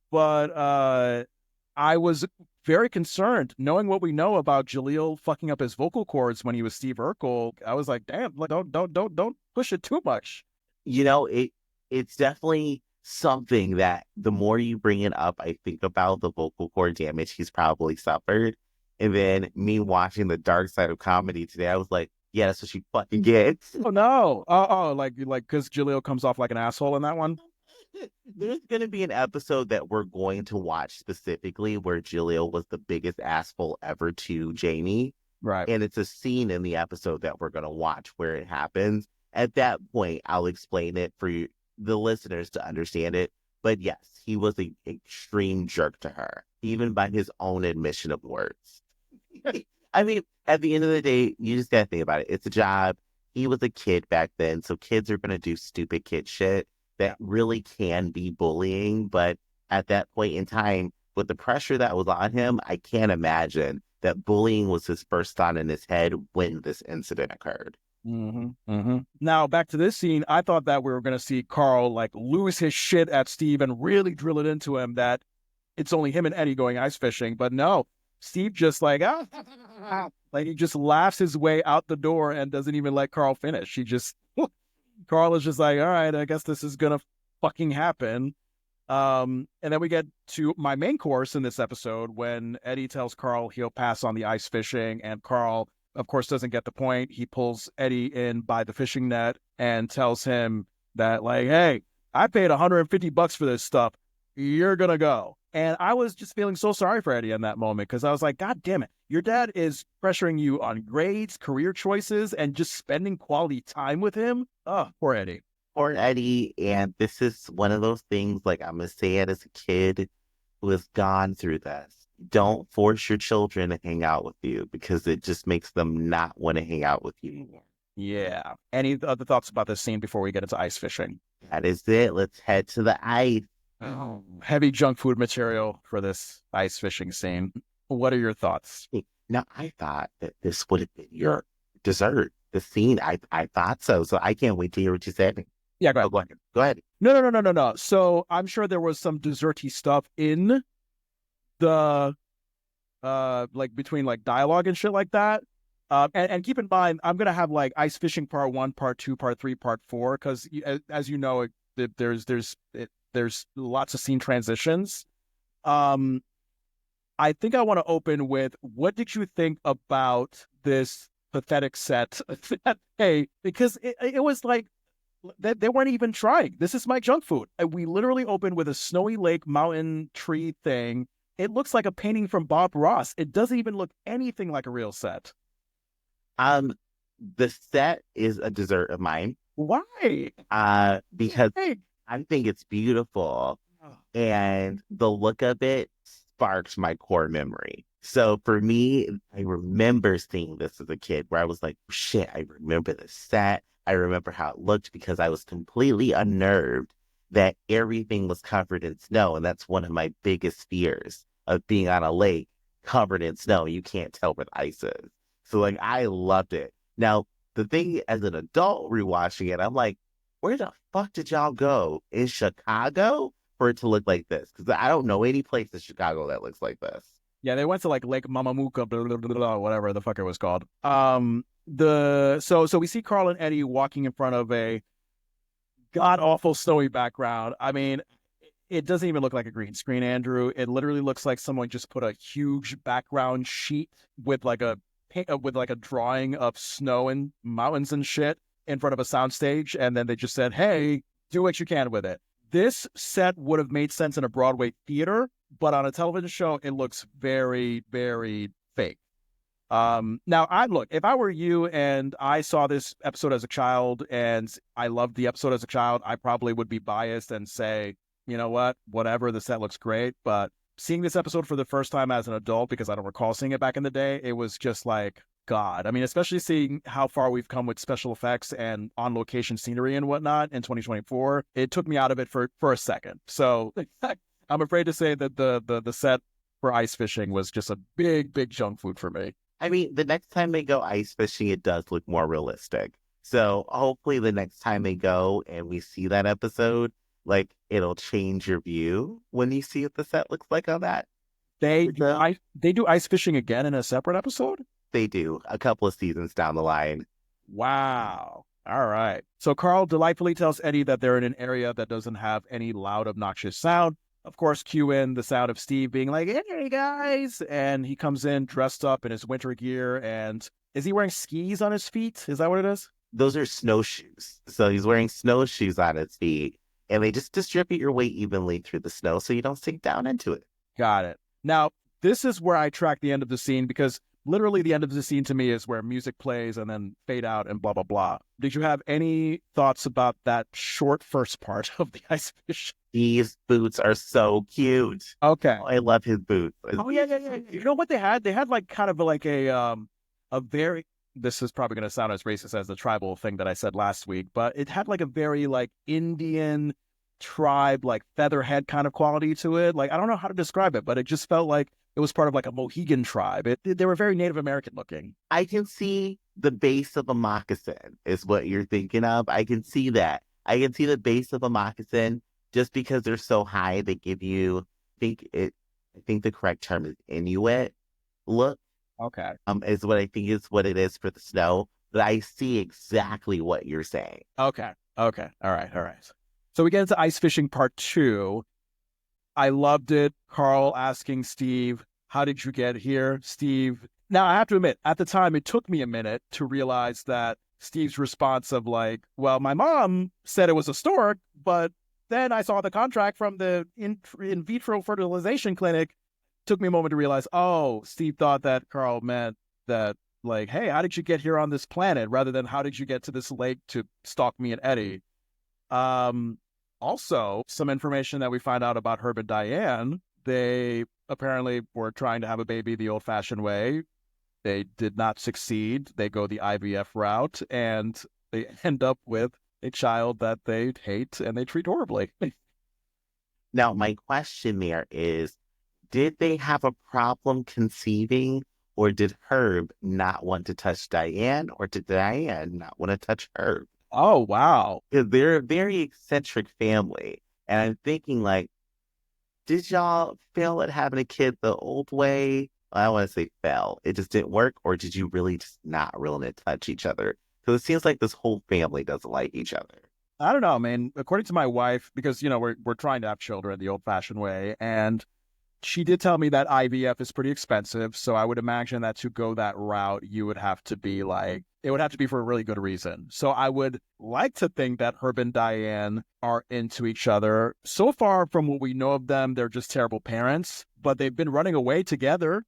But I was very concerned, knowing what we know about Jaleel fucking up his vocal cords when he was Steve Urkel. I was like, damn, don't push it too much. It's definitely something that the more you bring it up, I think about the vocal cord damage he's probably suffered. And then me watching the dark side of comedy today, I was like, yeah, that's what she fucking gets. Oh no. Oh, like because Jaleel comes off like an asshole in that one. There's going to be an episode that we're going to watch specifically where Jaleel was the biggest asshole ever to Jamie. Right. And it's a scene in the episode that we're going to watch where it happens. At that point, I'll explain it for you, the listeners to understand it. But yes, he was an extreme jerk to her, even by his own admission of words. I mean, at the end of the day, you just got to think about it. It's a job. He was a kid back then, so kids are going to do stupid kid shit that really can be bullying. But at that point in time, with the pressure that was on him, I can't imagine that bullying was his first thought in his head when this incident occurred. Now, back to this scene, I thought that we were going to see Carl like lose his shit at Steve and really drill it into him that it's only him and Eddie going ice fishing. But no, Steve just like, like he just laughs his way out the door and doesn't even let Carl finish. Carl is just like, all right, I guess this is going to fucking happen. And then we get to my main course in this episode when Eddie tells Carl he'll pass on the ice fishing, and Carl, of course, doesn't get the point. He pulls Eddie in by the fishing net and tells him that, like, hey, I paid $150 for this stuff. You're going to go. And I was just feeling so sorry for Eddie in that moment because I was like, God damn it. Your dad is pressuring you on grades, career choices, and just spending quality time with him. Oh, poor Eddie. Poor Eddie. And this is one of those things, like I'm going to say it as a kid who has gone through this. Don't force your children to hang out with you because it just makes them not want to hang out with you. Yeah. Any other thoughts about this scene before we get into ice fishing? That is it. Let's head to the ice. Oh, heavy junk food material for this ice fishing scene. What are your thoughts? Now, I thought that this would have been your dessert. The scene, I thought so. So I can't wait to hear what you said. Yeah, go ahead. Go ahead. Go ahead. No. So I'm sure there was some desserty stuff in the like between like dialogue and shit like that. And keep in mind, I'm gonna have like ice fishing part 1, part 2, part 3, part 4, because as you know, there's lots of scene transitions. I think I want to open with, what did you think about this pathetic set? Hey, because it was like they weren't even trying. This is my junk food. We literally opened with a snowy lake mountain tree thing. It looks like a painting from Bob Ross. It doesn't even look anything like a real set. The set is a dessert of mine. Why? Because I think it's beautiful, and the look of it sparks my core memory. So for me, I remember seeing this as a kid where I was like, shit, I remember the set. I remember how it looked because I was completely unnerved that everything was covered in snow. And that's one of my biggest fears of being on a lake covered in snow. You can't tell where the ice is. So like, I loved it. Now, the thing as an adult rewatching it, I'm like, where the fuck did y'all go? In Chicago for it to look like this? Because I don't know any place in Chicago that looks like this. Yeah, they went to like Lake Mamamuka, blah, blah, blah, blah, whatever the fuck it was called. So we see Carl and Eddie walking in front of a god awful snowy background. I mean, it doesn't even look like a green screen, Andrew. It literally looks like someone just put a huge background sheet with like a drawing of snow and mountains and shit in front of a soundstage, and then they just said, "Hey, do what you can with it." This set would have made sense in a Broadway theater, but on a television show, it looks very, very fake. Now, if I were you and I saw this episode as a child and I loved the episode as a child, I probably would be biased and say, you know what, whatever, the set looks great. But seeing this episode for the first time as an adult, because I don't recall seeing it back in the day, it was just like, God. I mean, especially seeing how far we've come with special effects and on-location scenery and whatnot in 2024, it took me out of it for a second. So I'm afraid to say that the set for ice fishing was just a big, big junk food for me. I mean, the next time they go ice fishing, it does look more realistic. So hopefully the next time they go and we see that episode, like, it'll change your view when you see what the set looks like on that. They do ice fishing again in a separate episode? They do, a couple of seasons down the line. Wow. All right. So Carl delightfully tells Eddie that they're in an area that doesn't have any loud, obnoxious sound. Of course, cue in the sound of Steve being like, "Hey, guys." And he comes in dressed up in his winter gear. And is he wearing skis on his feet? Is that what it is? Those are snowshoes. So he's wearing snowshoes on his feet, and they just distribute your weight evenly through the snow so you don't sink down into it. Got it. Now, this is where I track the end of the scene because literally the end of the scene to me is where music plays and then fade out and blah, blah, blah. Did you have any thoughts about that short first part of the ice fish? These boots are so cute. Okay. Oh, I love his boots. Oh, yeah, yeah, yeah. You know what they had? They had like kind of like a very, this is probably going to sound as racist as the tribal thing that I said last week, but it had like a very like Indian tribe, like featherhead kind of quality to it. Like, I don't know how to describe it, but it just felt like it was part of like a Mohegan tribe. They were very Native American looking. I can see the base of a moccasin is what you're thinking of. I can see that. I can see the base of a moccasin just because they're so high. They give you, I think the correct term is Inuit look. Okay. Is what I think is what it is for the snow. But I see exactly what you're saying. Okay. Okay. All right. All right. So we get into ice fishing part 2. I loved it. Carl asking Steve, "How did you get here?" Steve. Now, I have to admit, at the time, it took me a minute to realize that Steve's response of like, "Well, my mom said it was a stork, but then I saw the contract from the in vitro fertilization clinic." Took me a moment to realize, oh, Steve thought that Carl meant that, like, hey, how did you get here on this planet rather than how did you get to this lake to stalk me and Eddie? Also, some information that we find out about Herb and Diane. They apparently were trying to have a baby the old-fashioned way. They did not succeed. They go the IVF route, and they end up with a child that they hate and they treat horribly. Now, my question there is, did they have a problem conceiving, or did Herb not want to touch Diane, or did Diane not want to touch Herb? Oh, wow. Because they're a very eccentric family. And I'm thinking, like, did y'all fail at having a kid the old way? I don't want to say fail. It just didn't work. Or did you really just not willing to touch each other? Because it seems like this whole family doesn't like each other. I don't know, man. According to my wife, because, you know, we're trying to have children the old-fashioned way, and she did tell me that IVF is pretty expensive. So I would imagine that to go that route, you would have to be like, it would have to be for a really good reason. So I would like to think that Herb and Diane are into each other. So far from what we know of them, they're just terrible parents, but they've been running away together.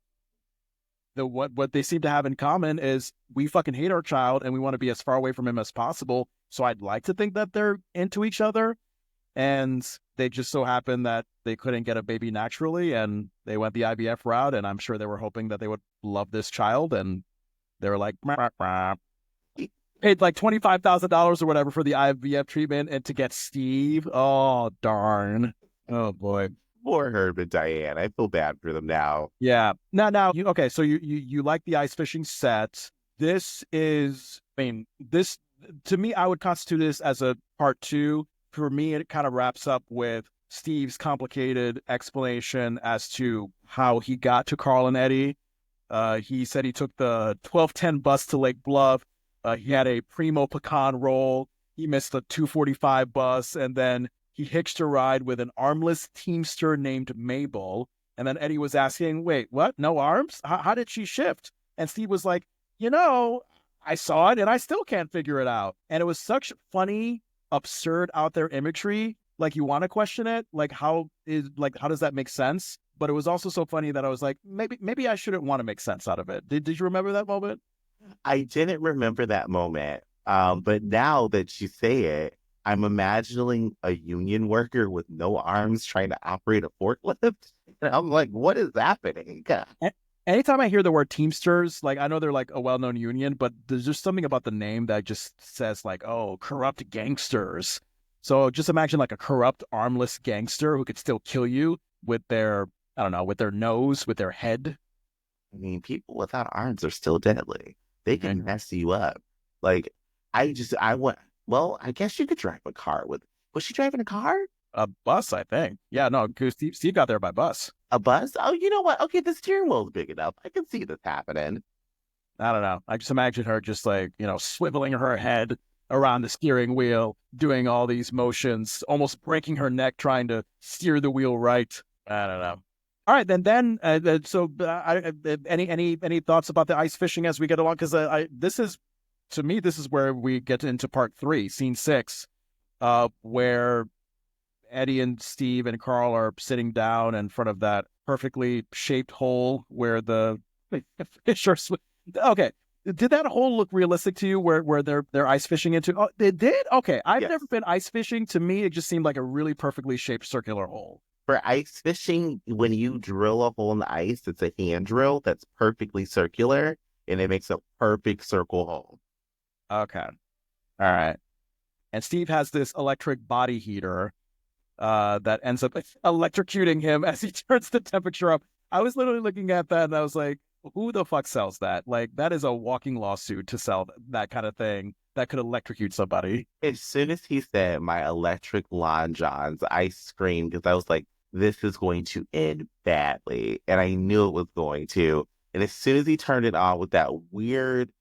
What they seem to have in common is we fucking hate our child and we want to be as far away from him as possible. So I'd like to think that they're into each other. And they just so happened that they couldn't get a baby naturally and they went the IVF route. And I'm sure they were hoping that they would love this child. And they were like, "Mah, mah." Paid like $25,000 or whatever for the IVF treatment and to get Steve. Oh, darn. Oh, boy. Poor Herb and Diane. I feel bad for them now. Yeah. Now, okay. So you like the ice fishing set. This is, I mean, this, to me, I would constitute this as a part 2. For me, it kind of wraps up with Steve's complicated explanation as to how he got to Carl and Eddie. He said he took the 1210 bus to Lake Bluff. He had a primo pecan roll. He missed the 245 bus, and then he hitched a ride with an armless teamster named Mabel. And then Eddie was asking, "Wait, what? No arms? How did she shift?" And Steve was like, "I saw it, and I still can't figure it out." And it was such funny, absurd out there imagery. Like, you want to question it, like how does that make sense? But it was also so funny that I was like, maybe I shouldn't want to make sense out of it. Did you remember that moment? I didn't remember that moment. But now that you say it, I'm imagining a union worker with no arms trying to operate a forklift. And I'm like, what is happening? Anytime I hear the word Teamsters, like, I know they're like a well-known union, but there's just something about the name that just says like, oh, corrupt gangsters. So just imagine like a corrupt, armless gangster who could still kill you with their, I don't know, with their nose, with their head. I mean, people without arms are still deadly. They can mess you up. Like, I guess you could drive a car with, was she driving a car? A bus, I think. Yeah, no, because Steve got there by bus. A bus? Oh, you know what? Okay, the steering wheel's big enough. I can see this happening. I don't know. I just imagine her just like, swiveling her head around the steering wheel, doing all these motions, almost breaking her neck trying to steer the wheel right. I don't know. All right, any thoughts about the ice fishing as we get along? Because this is where we get into part 3, scene 6, where Eddie and Steve and Carl are sitting down in front of that perfectly shaped hole where the fish are. Okay, did that hole look realistic to you? Where they're ice fishing into? Oh, it did. Okay, I've Yes. never been ice fishing. To me, it just seemed like a really perfectly shaped circular hole. For ice fishing, when you drill a hole in the ice, it's a hand drill that's perfectly circular, and it makes a perfect circle hole. Okay, all right. And Steve has this electric body heater that ends up electrocuting him as he turns the temperature up. I was literally looking at that and I was like, who the fuck sells that? Like, that is a walking lawsuit to sell that kind of thing that could electrocute somebody. As soon as he said my electric lawn johns, I screamed because I was like, this is going to end badly. And I knew it was going to. And as soon as he turned it on with that weird,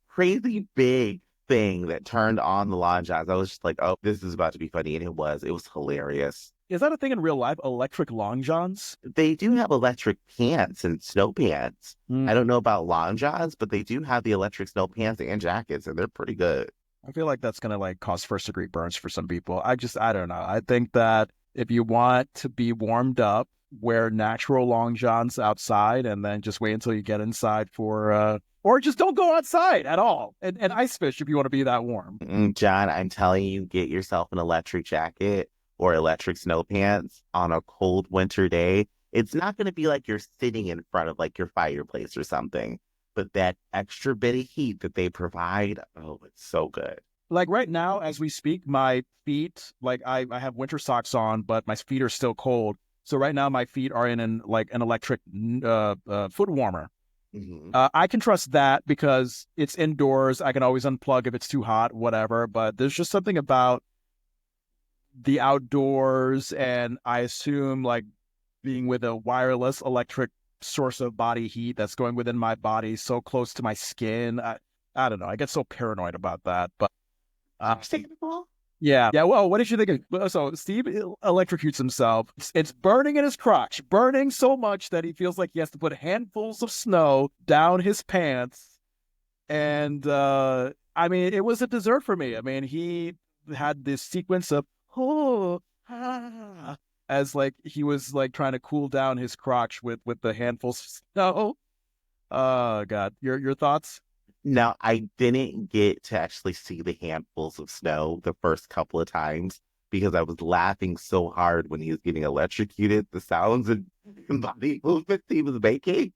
crazy big thing that turned on the lawn johns, I was just like, oh, this is about to be funny. And it was. It was hilarious. Is that a thing in real life? Electric long johns? They do have electric pants and snow pants. I don't know about lawn johns, but they do have the electric snow pants and jackets, and they're pretty good. I feel like that's gonna like cause first degree burns for some people. I don't know. I think that if you want to be warmed up, wear natural long johns outside and then just wait until you get inside for or just don't go outside at all and ice fish if you want to be that warm. John, I'm telling you, get yourself an electric jacket or electric snow pants on a cold winter day. It's not going to be like you're sitting in front of like your fireplace or something, but that extra bit of heat that they provide, oh, it's so good. Like right now, as we speak, my feet, like I have winter socks on, but my feet are still cold. So right now my feet are in an electric foot warmer. Mm-hmm. I can trust that because it's indoors. I can always unplug if it's too hot, whatever. But there's just something about the outdoors, and I assume like being with a wireless electric source of body heat that's going within my body, so close to my skin. I don't know. I get so paranoid about that. But yeah. Well, what did you think of? So Steve electrocutes himself. It's burning in his crotch, burning so much that he feels like he has to put handfuls of snow down his pants. And I mean, it was a dessert for me. I mean, he had this sequence of as like he was like trying to cool down his crotch with the handfuls of snow. Oh God, your thoughts? Now, I didn't get to actually see the handfuls of snow the first couple of times because I was laughing so hard when he was getting electrocuted, the sounds and body movements he was making.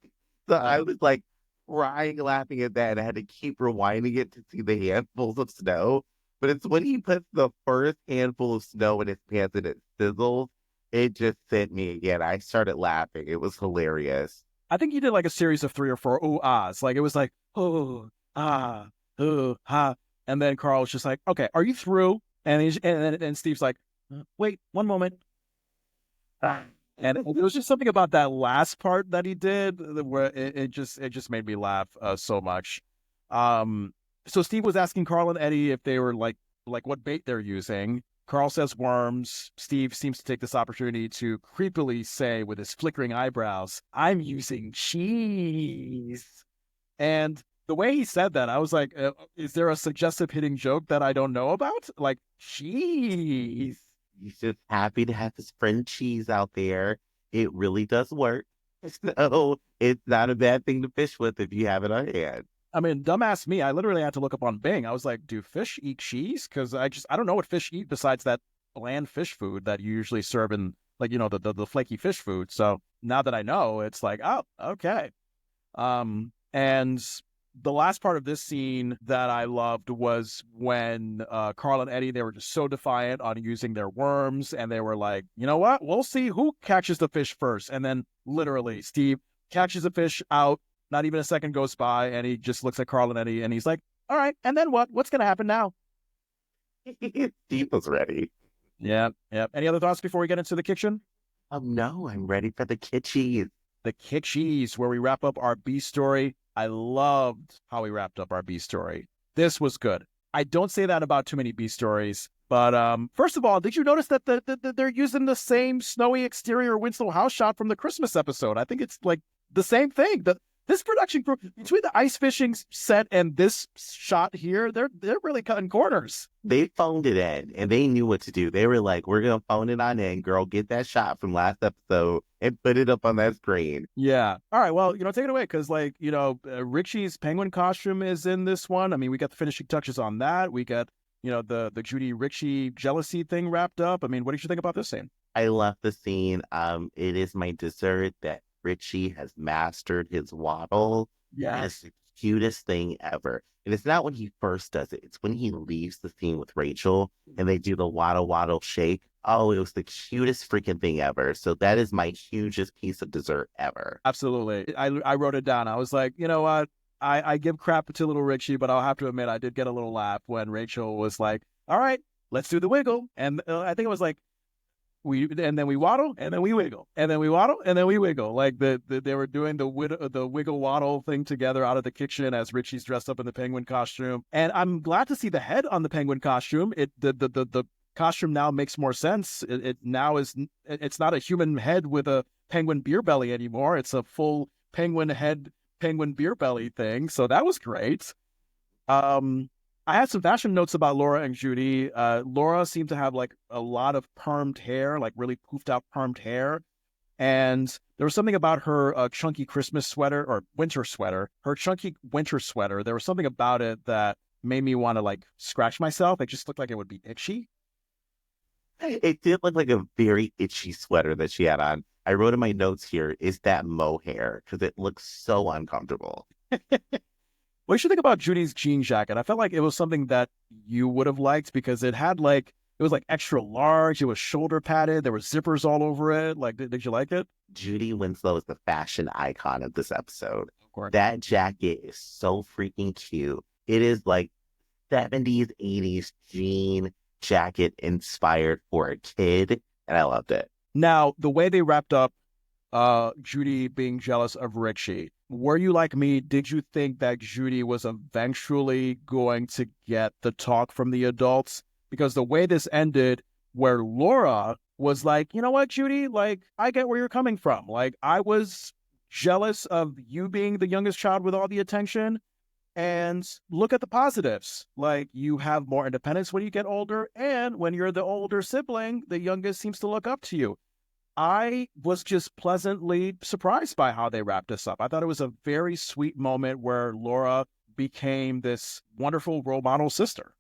So I was like crying, laughing at that, and I had to keep rewinding it to see the handfuls of snow. But it's when he puts the first handful of snow in his pants and it sizzles, it just sent me again. I started laughing. It was hilarious. I think he did like a series of 3 or 4 ooh ahs. Like it was like oh ah ooh ha, and then Carl was just like, "Okay, are you through?" And Steve's like, "Wait, one moment." And it was just something about that last part that he did where it just made me laugh so much. So Steve was asking Carl and Eddie if they were like what bait they're using. Carl says worms. Steve seems to take this opportunity to creepily say with his flickering eyebrows, "I'm using cheese." And the way he said that, I was like, is there a suggestive hitting joke that I don't know about? Like, cheese. He's just happy to have his friend Cheese out there. It really does work. So it's not a bad thing to fish with if you have it on hand. I mean, dumbass me, I literally had to look up on Bing. I was like, do fish eat cheese? Because I don't know what fish eat besides that bland fish food that you usually serve in, like, the flaky fish food. So now that I know, it's like, oh, okay. And the last part of this scene that I loved was when Carl and Eddie, they were just so defiant on using their worms, and they were like, you know what? We'll see who catches the fish first. And then literally, Steve catches a fish out. Not even a second goes by, and he just looks at Carl and Eddie, and he's like, all right, and then what? What's going to happen now? Steve was ready. Yeah. Any other thoughts before we get into the kitchen? No, I'm ready for the kitchies. The kitchies, where we wrap up our B story. I loved how we wrapped up our B story. This was good. I don't say that about too many B stories. But first of all, did you notice that they're using the same snowy exterior Winslow house shot from the Christmas episode? I think it's like the same thing. This production crew, between the ice fishing set and this shot here, they're really cutting corners. They phoned it in and they knew what to do. They were like, we're going to phone it on in, girl. Get that shot from last episode and put it up on that screen. Yeah. All right. Well, take it away because, like, Richie's penguin costume is in this one. I mean, we got the finishing touches on that. We got, the Judy Richie jealousy thing wrapped up. I mean, what did you think about this scene? I love the scene. It is my dessert that Richie has mastered his waddle. Yeah. It's the cutest thing ever. And it's not when he first does it. It's when he leaves the scene with Rachel and they do the waddle waddle shake. Oh, it was the cutest freaking thing ever. So that is my hugest piece of dessert ever. Absolutely. I wrote it down. I was like, you know what? I give crap to little Richie, but I'll have to admit I did get a little laugh when Rachel was like, all right, let's do the wiggle. And I think it was like, and then we waddle, and then we wiggle, and then we waddle, and then we wiggle. Like they were doing the wiggle waddle thing together out of the kitchen as Richie's dressed up in the penguin costume. And I'm glad to see the head on the penguin costume. The costume now makes more sense. It's not a human head with a penguin beer belly anymore. It's a full penguin head, penguin beer belly thing. So that was great. I had some fashion notes about Laura and Judy. Laura seemed to have like a lot of permed hair, like really poofed out permed hair. And there was something about her chunky Christmas sweater or winter sweater, her chunky winter sweater. There was something about it that made me want to like scratch myself. It just looked like it would be itchy. It did look like a very itchy sweater that she had on. I wrote in my notes here, is that mohair? Because it looks so uncomfortable. What do you think about Judy's jean jacket? I felt like it was something that you would have liked because it was like extra large. It was shoulder padded. There were zippers all over it. Like, did you like it? Judy Winslow is the fashion icon of this episode. Of course. That jacket is so freaking cute. It is like 70s, 80s jean jacket inspired for a kid. And I loved it. Now, the way they wrapped up Judy being jealous of Richie, were you like me? Did you think that Judy was eventually going to get the talk from the adults? Because the way this ended, where Laura was like, you know what, Judy, like, I get where you're coming from. Like, I was jealous of you being the youngest child with all the attention. And look at the positives. Like, you have more independence when you get older. And when you're the older sibling, the youngest seems to look up to you. I was just pleasantly surprised by how they wrapped this up. I thought it was a very sweet moment where Laura became this wonderful role model sister.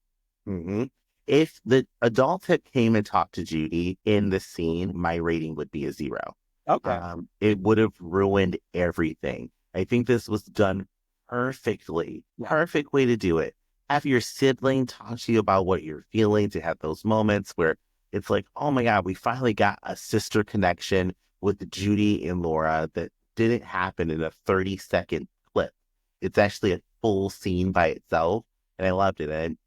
Mm-hmm. If the adults had came and talked to Judy in the scene, my rating would be a 0. Okay. It would have ruined everything. I think this was done perfectly. Perfect way to do it. Have your sibling talk to you about what you're feeling, to have those moments where it's like, oh my God, we finally got a sister connection with Judy and Laura that didn't happen in a 30-second clip. It's actually a full scene by itself, and I loved it. And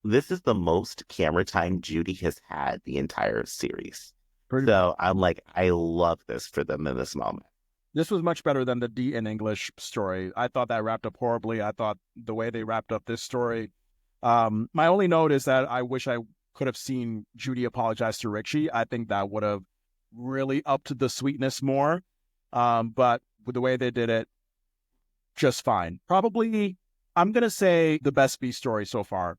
this is the most camera time Judy has had the entire series. So I'm like, I love this for them in this moment. This was much better than the D in English story. I thought that wrapped up horribly. I thought the way they wrapped up this story. My only note is that I wish I could have seen Judy apologize to Richie. I think that would have really upped the sweetness more. But with the way they did it, just fine. Probably, I'm going to say the best B story so far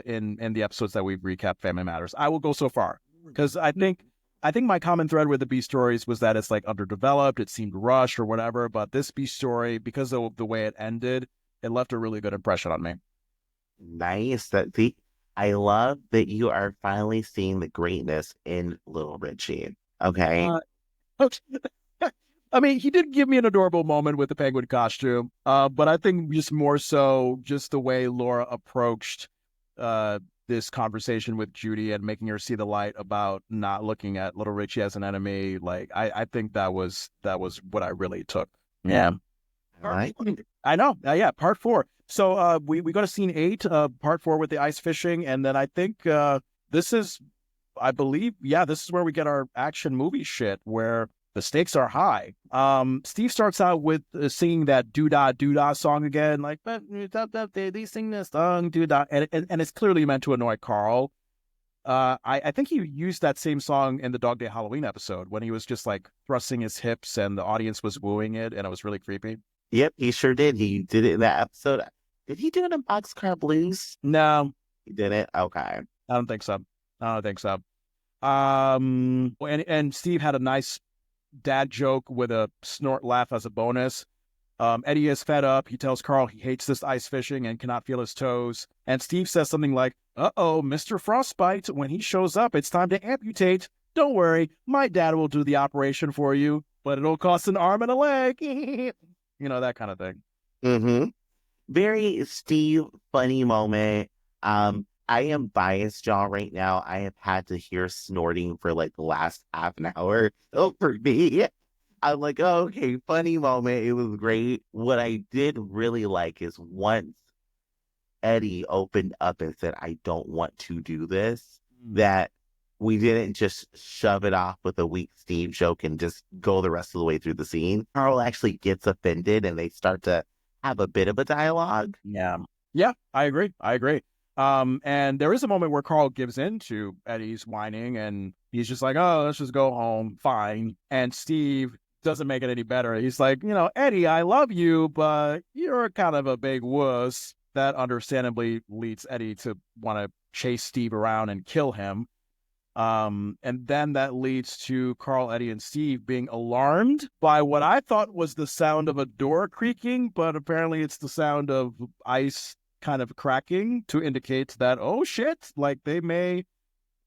in the episodes that we've recapped Family Matters. I will go so far because I think my common thread with the B stories was that it's like underdeveloped. It seemed rushed or whatever. But this B story, because of the way it ended, it left a really good impression on me. Nice. I love that you are finally seeing the greatness in little Richie. Okay. I mean, he did give me an adorable moment with the penguin costume, but I think just more so just the way Laura approached this conversation with Judy and making her see the light about not looking at little Richie as an enemy. Like, I think that was what I really took. Yeah. All right. I know. Yeah. Part 4. So we go to scene 8, part 4 with the ice fishing. And then I think this is where we get our action movie shit where the stakes are high. Steve starts out with singing that doo-dah song again, like, they sing this song, doo-dah, and it's clearly meant to annoy Carl. I think he used that same song in the Dog Day Halloween episode when he was just like thrusting his hips and the audience was wooing it, and it was really creepy. Yep, he sure did. He did it in that episode. Did he do it in Boxcar Blues? No, He did it? Okay. I don't think so. And Steve had a nice dad joke with a snort laugh as a bonus. Eddie is fed up. He tells Carl he hates this ice fishing and cannot feel his toes. And Steve says something like, "Uh-oh, Mr. Frostbite, when he shows up, it's time to amputate. Don't worry, my dad will do the operation for you, but it'll cost an arm and a leg." You know, that kind of thing. Mm-hmm. Very Steve funny moment. I am biased, y'all, right now. I have had to hear snorting for like the last half an hour. So for me, I'm like, oh, okay, funny moment. It was great. What I did really like is once Eddie opened up and said, I don't want to do this, that we didn't just shove it off with a weak Steve joke and just go the rest of the way through the scene. Carl actually gets offended and they start to have a bit of a dialogue. Yeah, I agree. And there is a moment where Carl gives in to Eddie's whining and he's just like, oh, let's just go home. Fine. And Steve doesn't make it any better. He's like, Eddie, I love you, but you're kind of a big wuss. That understandably leads Eddie to want to chase Steve around and kill him. And then that leads to Carl, Eddie, and Steve being alarmed by what I thought was the sound of a door creaking, but apparently it's the sound of ice kind of cracking to indicate that, oh shit, like they may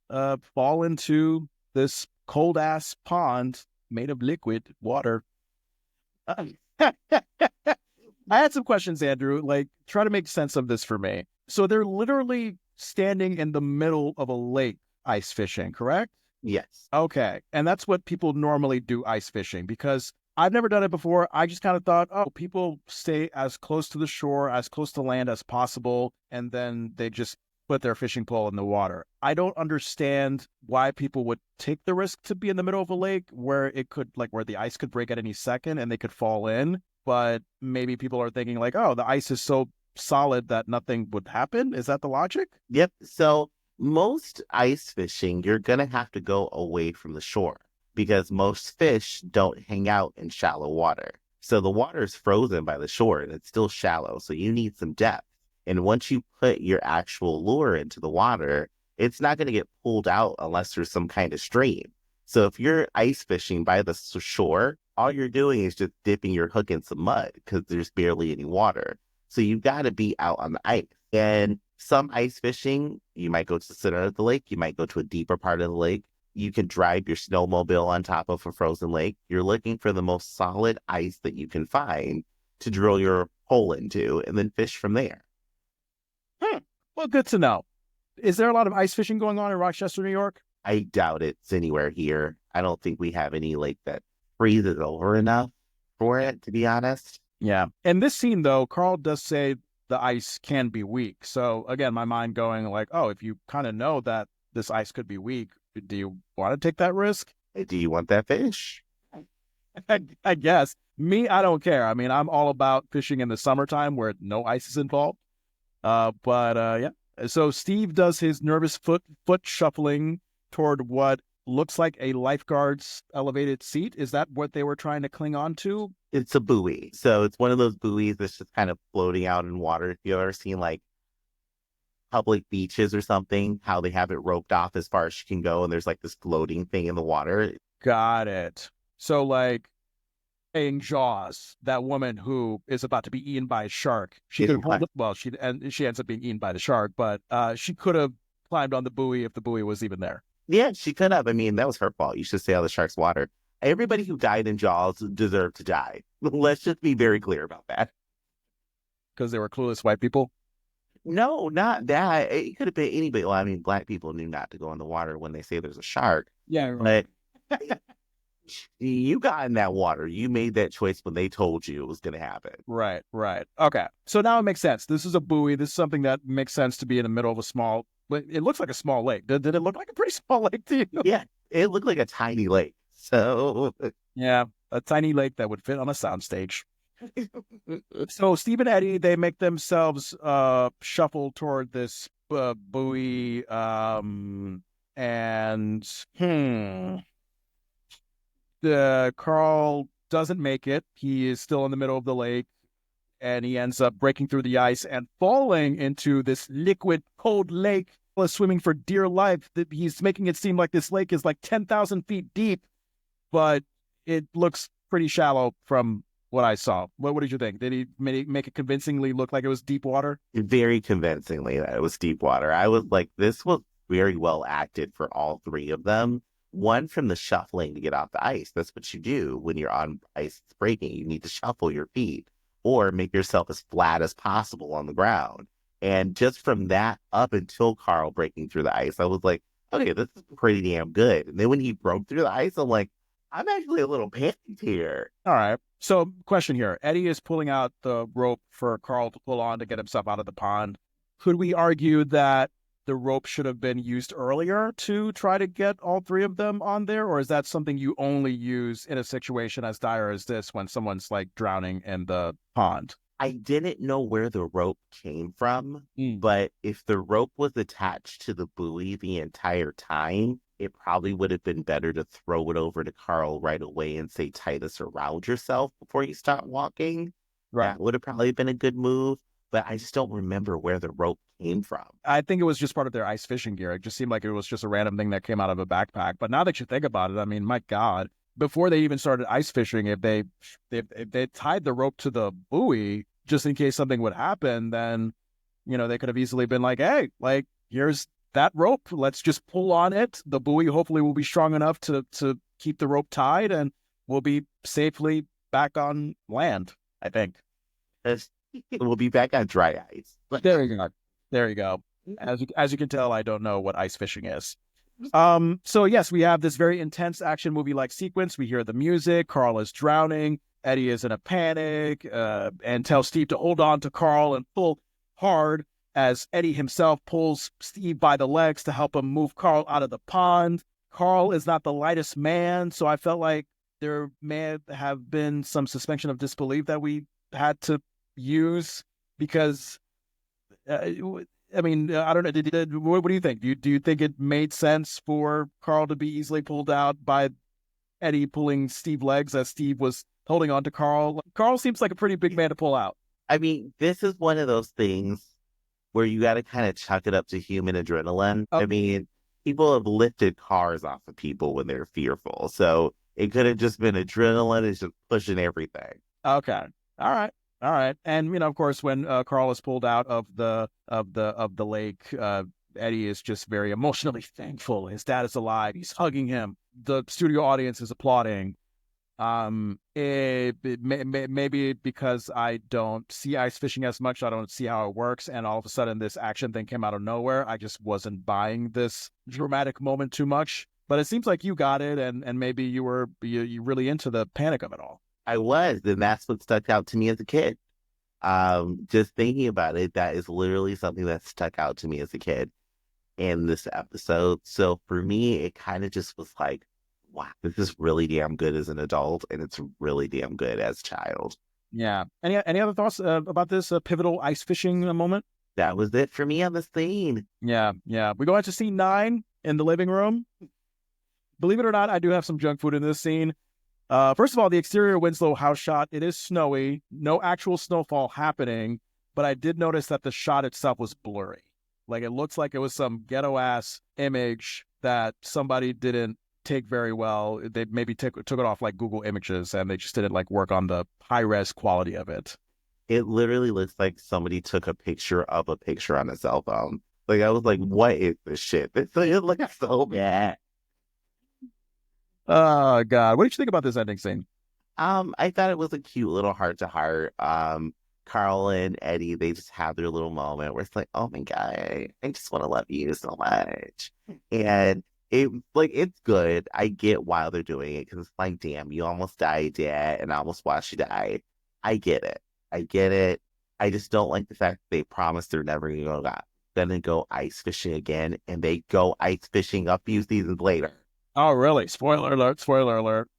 fall into this cold ass pond made of liquid water. I had some questions, Andrew, like try to make sense of this for me. So they're literally standing in the middle of a lake ice fishing, correct? Yes. Okay. And that's what people normally do ice fishing, because I've never done it before. I just kind of thought, oh, people stay as close to the shore, as close to land as possible, and then they just put their fishing pole in the water. I don't understand why people would take the risk to be in the middle of a lake where it could, like, where the ice could break at any second and they could fall in. But maybe people are thinking like, oh, the ice is so solid that nothing would happen. Is that the logic? Yep. So most ice fishing, you're going to have to go away from the shore, because most fish don't hang out in shallow water. So the water is frozen by the shore and it's still shallow. So you need some depth. And once you put your actual lure into the water, it's not going to get pulled out unless there's some kind of stream. So if you're ice fishing by the shore, all you're doing is just dipping your hook in some mud because there's barely any water. So you've got to be out on the ice. And some ice fishing, you might go to the center of the lake. You might go to a deeper part of the lake. You can drive your snowmobile on top of a frozen lake. You're looking for the most solid ice that you can find to drill your hole into and then fish from there. Well, good to know. Is there a lot of ice fishing going on in Rochester, New York? I doubt it's anywhere here. I don't think we have any lake that freezes over enough for it, to be honest. Yeah. In this scene, though, Carl does say the ice can be weak. So, again, my mind going like, oh, if you kind of know that this ice could be weak, do you want to take that risk? Do you want that fish? I guess. Me, I don't care. I mean, I'm all about fishing in the summertime where no ice is involved. Yeah. So Steve does his nervous foot shuffling toward what looks like a lifeguard's elevated seat. Is that what they were trying to cling on to? It's a buoy. So it's one of those buoys that's just kind of floating out in water. If you've ever seen like public beaches or something, how they have it roped off as far as you can go, and there's like this floating thing in the water. Got it. So like in Jaws, that woman who is about to be eaten by a shark, she ends up being eaten by the shark, but she could have climbed on the buoy if the buoy was even there. Yeah, she could have. I mean, that was her fault. You should stay out of the shark's water. Everybody who died in Jaws deserved to die. Let's just be very clear about that. Because they were clueless white people? No, not that. It could have been anybody. Well, I mean, black people knew not to go in the water when they say there's a shark. Yeah, right. But you got in that water. You made that choice when they told you it was going to happen. Right. Okay. So now it makes sense. This is a buoy. This is something that makes sense to be in the middle of a small, it looks like a small lake. Did it look like a pretty small lake to you? Yeah, it looked like a tiny lake. So Yeah, a tiny lake that would fit on a soundstage. So Steve and Eddie, they make themselves shuffle toward this buoy, and the Carl doesn't make it. He is still in the middle of the lake, and he ends up breaking through the ice and falling into this liquid, cold lake. Was swimming for dear life. He's making it seem like this lake is like 10,000 feet deep, but it looks pretty shallow from what I saw. What did you think? Did he make it convincingly look like it was deep water? Very convincingly that it was deep water. I was like, this was very well acted for all three of them. One, from the shuffling to get off the ice. That's what you do when you're on ice breaking. You need to shuffle your feet or make yourself as flat as possible on the ground. And just from that up until Carl breaking through the ice, I was like, okay, this is pretty damn good. And then when he broke through the ice, I'm like, I'm actually a little panicked here. All right. So, question here. Eddie is pulling out the rope for Carl to pull on to get himself out of the pond. Could we argue that the rope should have been used earlier to try to get all three of them on there? Or is that something you only use in a situation as dire as this when someone's like drowning in the pond? I didn't know where the rope came from, but if the rope was attached to the buoy the entire time, it probably would have been better to throw it over to Carl right away and say, tie this around yourself before you start walking. Right. That would have probably been a good move, but I just don't remember where the rope came from. I think it was just part of their ice fishing gear. It just seemed like it was just a random thing that came out of a backpack. But now that you think about it, I mean, my God, before they even started ice fishing, if they tied the rope to the buoy just in case something would happen, then, you know, they could have easily been like, hey, like, here's that rope. Let's just pull on it. The buoy hopefully will be strong enough to keep the rope tied and we'll be safely back on land, I think. We'll be back on dry ice. There you go. There you go. As you can tell, I don't know what ice fishing is. So yes, we have this very intense action movie-like sequence. We hear the music. Carl is drowning. Eddie is in a panic and tells Steve to hold on to Carl and pull hard as Eddie himself pulls Steve by the legs to help him move Carl out of the pond. Carl is not the lightest man, so I felt like there may have been some suspension of disbelief that we had to use because, I mean, I don't know. What do you think? Do you think it made sense for Carl to be easily pulled out by Eddie pulling Steve's legs as Steve was holding on to Carl? Carl seems like a pretty big man to pull out. I mean, this is one of those things where you got to kind of chuck it up to human adrenaline. Oh. I mean, people have lifted cars off of people when they're fearful. So it could have just been adrenaline is just pushing everything. Okay. All right. All right. And, you know, of course, when Carl is pulled out of the lake, Eddie is just very emotionally thankful. His dad is alive. He's hugging him. The studio audience is applauding. Maybe because I don't see ice fishing as much, I don't see how it works, and all of a sudden this action thing came out of nowhere. I just wasn't buying this dramatic moment too much. But it seems like you got it, and maybe you were you really into the panic of it all. I was, and that's what stuck out to me as a kid. Just thinking about it, that is literally something that stuck out to me as a kid in this episode. So for me, it kind of just was like, wow, this is really damn good as an adult, and it's really damn good as a child. Yeah. Any other thoughts about this pivotal ice fishing moment? That was it for me on the scene. Yeah. We go into scene 9 in the living room. Believe it or not, I do have some junk food in this scene. First of all, the exterior Winslow house shot, it is snowy, no actual snowfall happening, but I did notice that the shot itself was blurry. Like, it looks like it was some ghetto-ass image that somebody didn't take very well. They maybe took it off like Google Images, and they just didn't like work on the high-res quality of it. It literally looks like somebody took a picture of a picture on a cell phone. Like, I was like, what is this shit? It looks so bad. Oh, God. What did you think about this ending scene? I thought it was a cute little heart-to-heart. Carl and Eddie, they just have their little moment where it's like, oh my God, I just want to love you so much. And it's good. I get why they're doing it because it's like, damn, you almost died, Dad, and I almost watched you die. I get it. I just don't like the fact that they promised they're never gonna go ice fishing again, and they go ice fishing a few seasons later. Oh, really? Spoiler alert! Spoiler alert!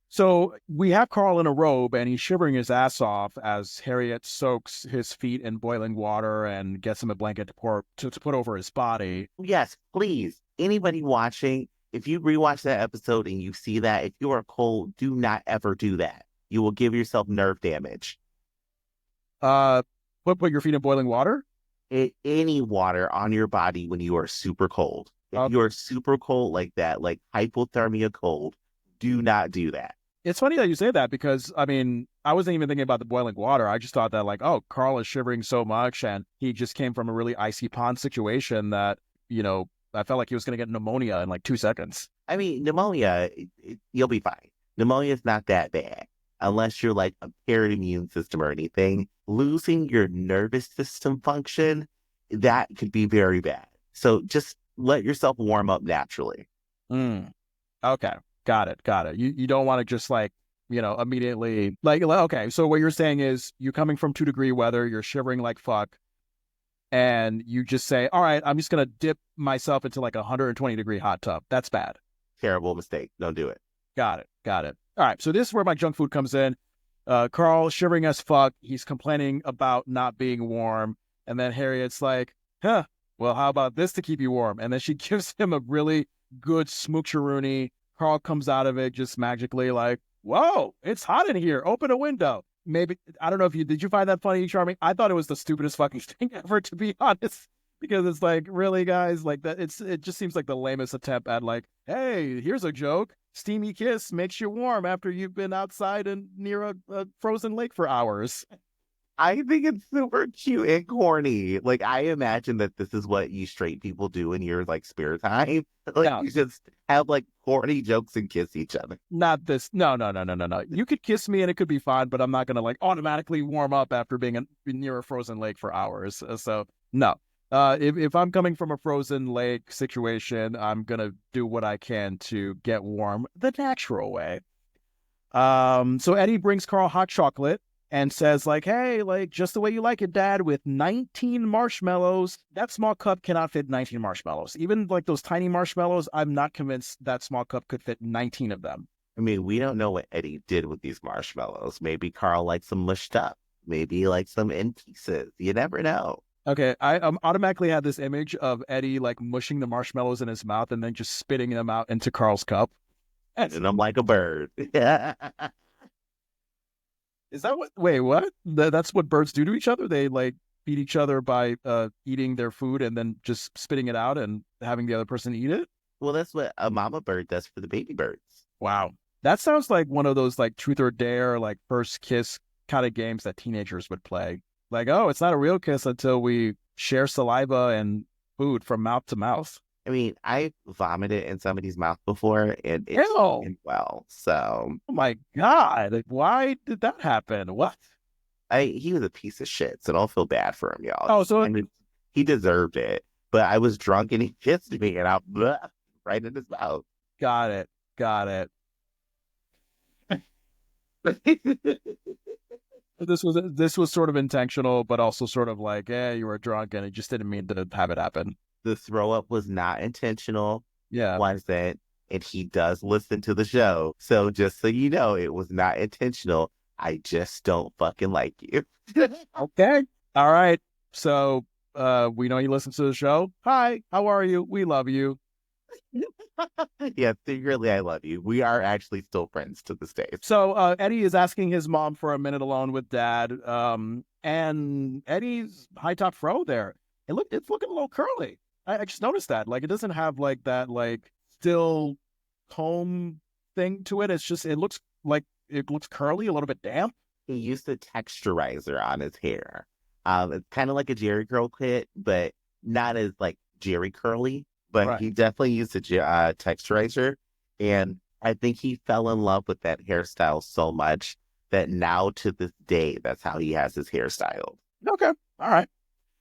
So we have Carl in a robe and he's shivering his ass off as Harriet soaks his feet in boiling water and gets him a blanket to put over his body. Yes, please. Anybody watching, if you rewatch that episode and you see that, if you are cold, do not ever do that. You will give yourself nerve damage. Uh, put your feet in boiling water. Any water on your body when you are super cold. If Uh, you are super cold like that, like hypothermia cold, do not do that. it's funny that you say that because I mean I wasn't even thinking about the boiling water. I just thought that like, oh, Carl is shivering so much and he just came from a really icy pond situation that I felt like he was going to get pneumonia in like 2 seconds. I mean, pneumonia, you'll be fine. Pneumonia is not that bad unless you're like a paired immune system or anything. Losing your nervous system function, that could be very bad. So just let yourself warm up naturally. Mm. Okay. Got it. Got it. You don't want to just like, immediately like, okay. So what you're saying is you coming from 2-degree weather, you're shivering like fuck, and you just say, all right, I'm just going to dip myself into like a 120-degree hot tub. That's bad. Terrible mistake. Don't do it. Got it. Got it. All right. So this is where my junk food comes in. Carl shivering as fuck. He's complaining about not being warm. And then Harriet's like, huh, well, how about this to keep you warm? And then she gives him a really good smoocheroonie. Carl comes out of it just magically like, whoa, it's hot in here. Open a window. Maybe, I don't know if did you find that funny, Charming? I thought it was the stupidest fucking thing ever, to be honest. Because it's like, really, guys, like that. It just seems like the lamest attempt at like, hey, here's a joke. Steamy kiss makes you warm after you've been outside and near a frozen lake for hours. I think it's super cute and corny. Like, I imagine that this is what you straight people do in your like spare time. Like, No, you just have like corny jokes and kiss each other. not this. No, no, no, no, no, no. You could kiss me and it could be fine, but I'm not gonna like automatically warm up after being near a frozen lake for hours. So no. If I'm coming from a frozen lake situation, I'm gonna do what I can to get warm the natural way. So Eddie brings Carl hot chocolate and says like, hey, like just the way you like it, Dad, with 19 marshmallows. That small cup cannot fit 19 marshmallows. Even like those tiny marshmallows, I'm not convinced that small cup could fit 19 of them. I mean, we don't know what Eddie did with these marshmallows. Maybe Carl likes them mushed up. Maybe like some in pieces. You never know. Okay, I automatically had this image of Eddie like mushing the marshmallows in his mouth and then just spitting them out into Carl's cup. And I'm like a bird. Is that what? Wait, what? That's what birds do to each other? They like feed each other by eating their food and then just spitting it out and having the other person eat it? Well, that's what a mama bird does for the baby birds. Wow. That sounds like one of those like truth or dare, like first kiss kind of games that teenagers would play. Like, oh, it's not a real kiss until we share saliva and food from mouth to mouth. I mean, I vomited in somebody's mouth before and it Ew. went well. So Oh my God. Like, why did that happen? What? he was a piece of shit. So don't feel bad for him, y'all. Oh, so I mean, he deserved it. But I was drunk and he kissed me and I right in his mouth. got it. Got it. This was sort of intentional, but also sort of like, yeah, you were drunk and it just didn't mean to have it happen. The throw up was not intentional. Yeah. Wasn't, and he does listen to the show. So just so you know, it was not intentional. I just don't fucking like you. Okay. All right. So we know you listen to the show. Hi, how are you? We love you. Yeah, secretly I love you. We are actually still friends to this day. So Eddie is asking his mom for a minute alone with Dad. And Eddie's high top fro there. It's looking a little curly. I just noticed that. Like it doesn't have like that like still comb thing to it. It looks curly, a little bit damp. He used a texturizer on his hair. It's kind of like a Jerry curl kit, but not as like Jerry curly. But Right. he definitely used a texturizer, and I think he fell in love with that hairstyle so much that now to this day, that's how he has his hair styled. Okay. All right.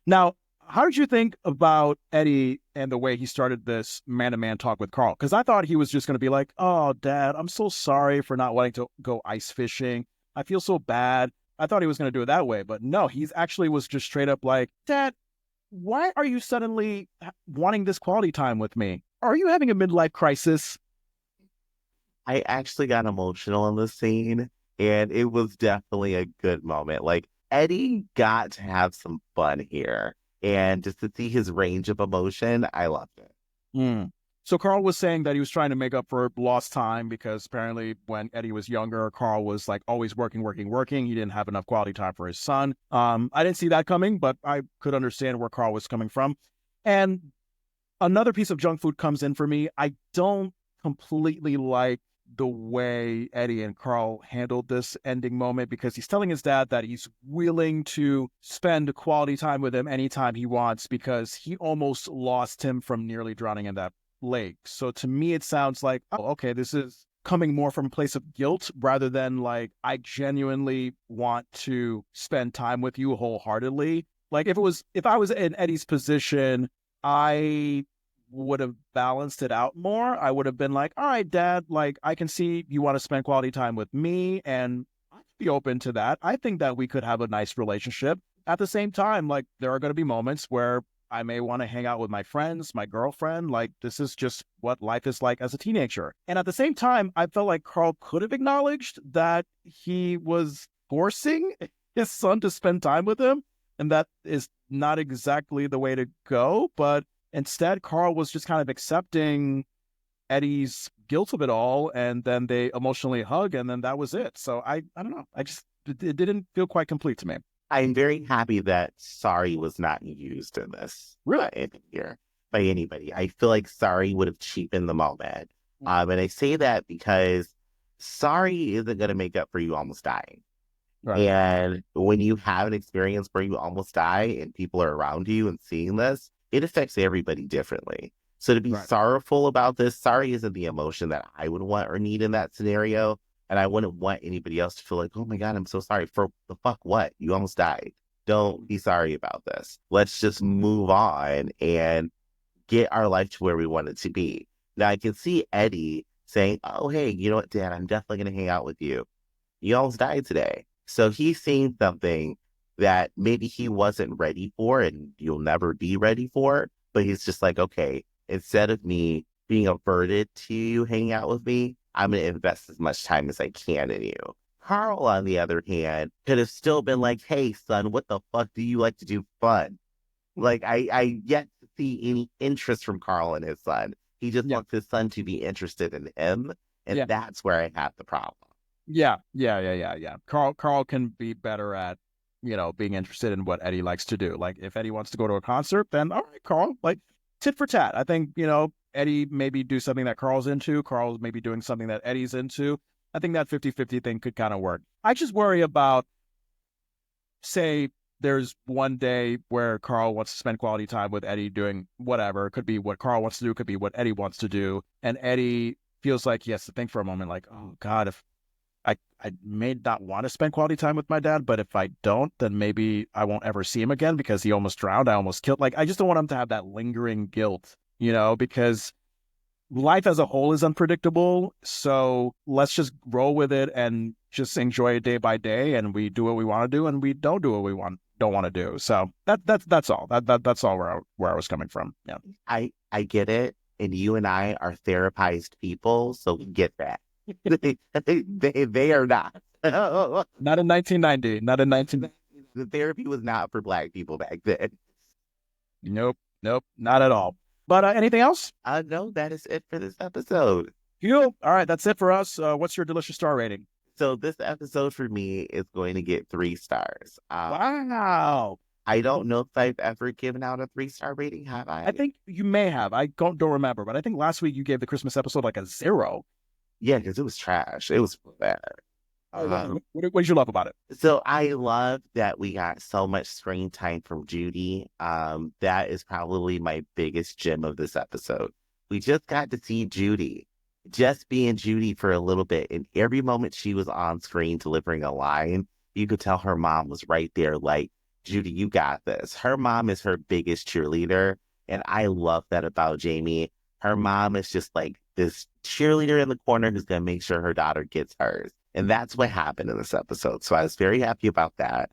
Now, how did you think about Eddie and the way he started this man-to-man talk with Carl? Because I thought he was just going to be like, oh, Dad, I'm so sorry for not wanting to go ice fishing. I feel so bad. I thought he was going to do it that way. But no, he's actually was just straight up like, Dad, why are you suddenly wanting this quality time with me? Are you having a midlife crisis? I actually got emotional in this scene, and it was definitely a good moment. Like, Eddie got to have some fun here, and just to see his range of emotion, I loved it. Mm. So Carl was saying that he was trying to make up for lost time because apparently when Eddie was younger, Carl was like always working, working, working. He didn't have enough quality time for his son. I didn't see that coming, but I could understand where Carl was coming from. And another piece of junk food comes in for me. I don't completely like the way Eddie and Carl handled this ending moment because he's telling his dad that he's willing to spend quality time with him anytime he wants because he almost lost him from nearly drowning in that lake. So to me, it sounds like, oh, okay, this is coming more from a place of guilt rather than like, I genuinely want to spend time with you wholeheartedly. Like if I was in Eddie's position, I would have balanced it out more. I would have been like, all right, dad, like I can see you want to spend quality time with me and I'd be open to that. I think that we could have a nice relationship. At the same time, like there are going to be moments where I may want to hang out with my friends, my girlfriend. Like this is just what life is like as a teenager. And at the same time, I felt like Carl could have acknowledged that he was forcing his son to spend time with him. And that is not exactly the way to go. But instead, Carl was just kind of accepting Eddie's guilt of it all, and then they emotionally hug, and then that was it. So I don't know. It didn't feel quite complete to me. I'm very happy that sorry was not used in this Really? in here by anybody. I feel like sorry would have cheapened the moment. And I say that because sorry isn't going to make up for you almost dying. Right. And when you have an experience where you almost die and people are around you and seeing this, it affects everybody differently. So to be Right. sorrowful about this, sorry isn't the emotion that I would want or need in that scenario. And I wouldn't want anybody else to feel like, oh my God, I'm so sorry. For the fuck what? You almost died. Don't be sorry about this. Let's just move on and get our life to where we want it to be. Now I can see Eddie saying, oh, hey, you know what, Dad, I'm definitely going to hang out with you. You almost died today. So he's seen something that maybe he wasn't ready for and you'll never be ready for. But he's just like, okay, instead of me being averted to you hanging out with me, I'm going to invest as much time as I can in you. Carl, on the other hand, could have still been like, hey, son, what the fuck do you like to do fun? Like, I yet to see any interest from Carl in his son. He just Yeah. wants his son to be interested in him. And Yeah. that's where I have the problem. Yeah. Carl can be better at, being interested in what Eddie likes to do. Like if Eddie wants to go to a concert, then all right, Carl, like tit for tat. I think, Eddie maybe do something that Carl's into. Carl's maybe doing something that Eddie's into. I think that 50-50 thing could kind of work. I just worry about, say, there's one day where Carl wants to spend quality time with Eddie doing whatever. It could be what Carl wants to do, it could be what Eddie wants to do. And Eddie feels like he has to think for a moment, like, oh God, if I may not want to spend quality time with my dad, but if I don't, then maybe I won't ever see him again because he almost drowned. I almost killed. Like, I just don't want him to have that lingering guilt, because life as a whole is unpredictable. So let's just roll with it and just enjoy it day by day. And we do what we want to do, and we don't do what we don't want to do. So that's all. That's all where I was coming from. Yeah. I get it. And you and I are therapized people, so we get that. They are not. Not in 1990. Not in 19. The therapy was not for Black people back then. Nope, not at all. But anything else? No, that is it for this episode. Cool. All right, that's it for us. What's your delicious star rating? So this episode for me is going to get 3 stars. Wow. I don't know if I've ever given out a 3-star rating, have I? I think you may have. I don't remember, but I think last week you gave the Christmas episode like a 0. Yeah, because it was trash. It was bad. What did you love about it? So I love that we got so much screen time from Judy. That is probably my biggest gem of this episode. We just got to see Judy, just being Judy for a little bit. And every moment she was on screen delivering a line, you could tell her mom was right there like, Judy, you got this. Her mom is her biggest cheerleader. And I love that about Jamie. Her mom is just like this cheerleader in the corner who's going to make sure her daughter gets hers. And that's what happened in this episode. So I was very happy about that.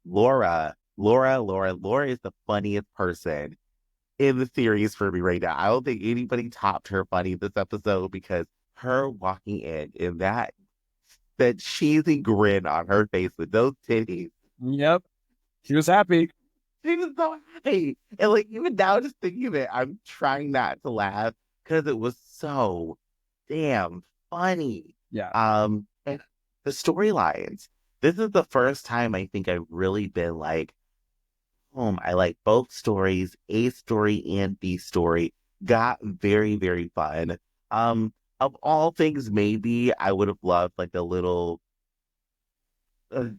Laura Laura is the funniest person in the series for me right now. I don't think anybody topped her funny this episode because her walking in and that cheesy grin on her face with those titties. Yep. She was happy. She was so happy. And like even now just thinking of it, I'm trying not to laugh because it was so damn funny. Yeah. And the storylines. This is the first time I think I've really been like, I like both stories, A story and B story. Got very, very fun. Of all things, maybe I would have loved like a little, uh,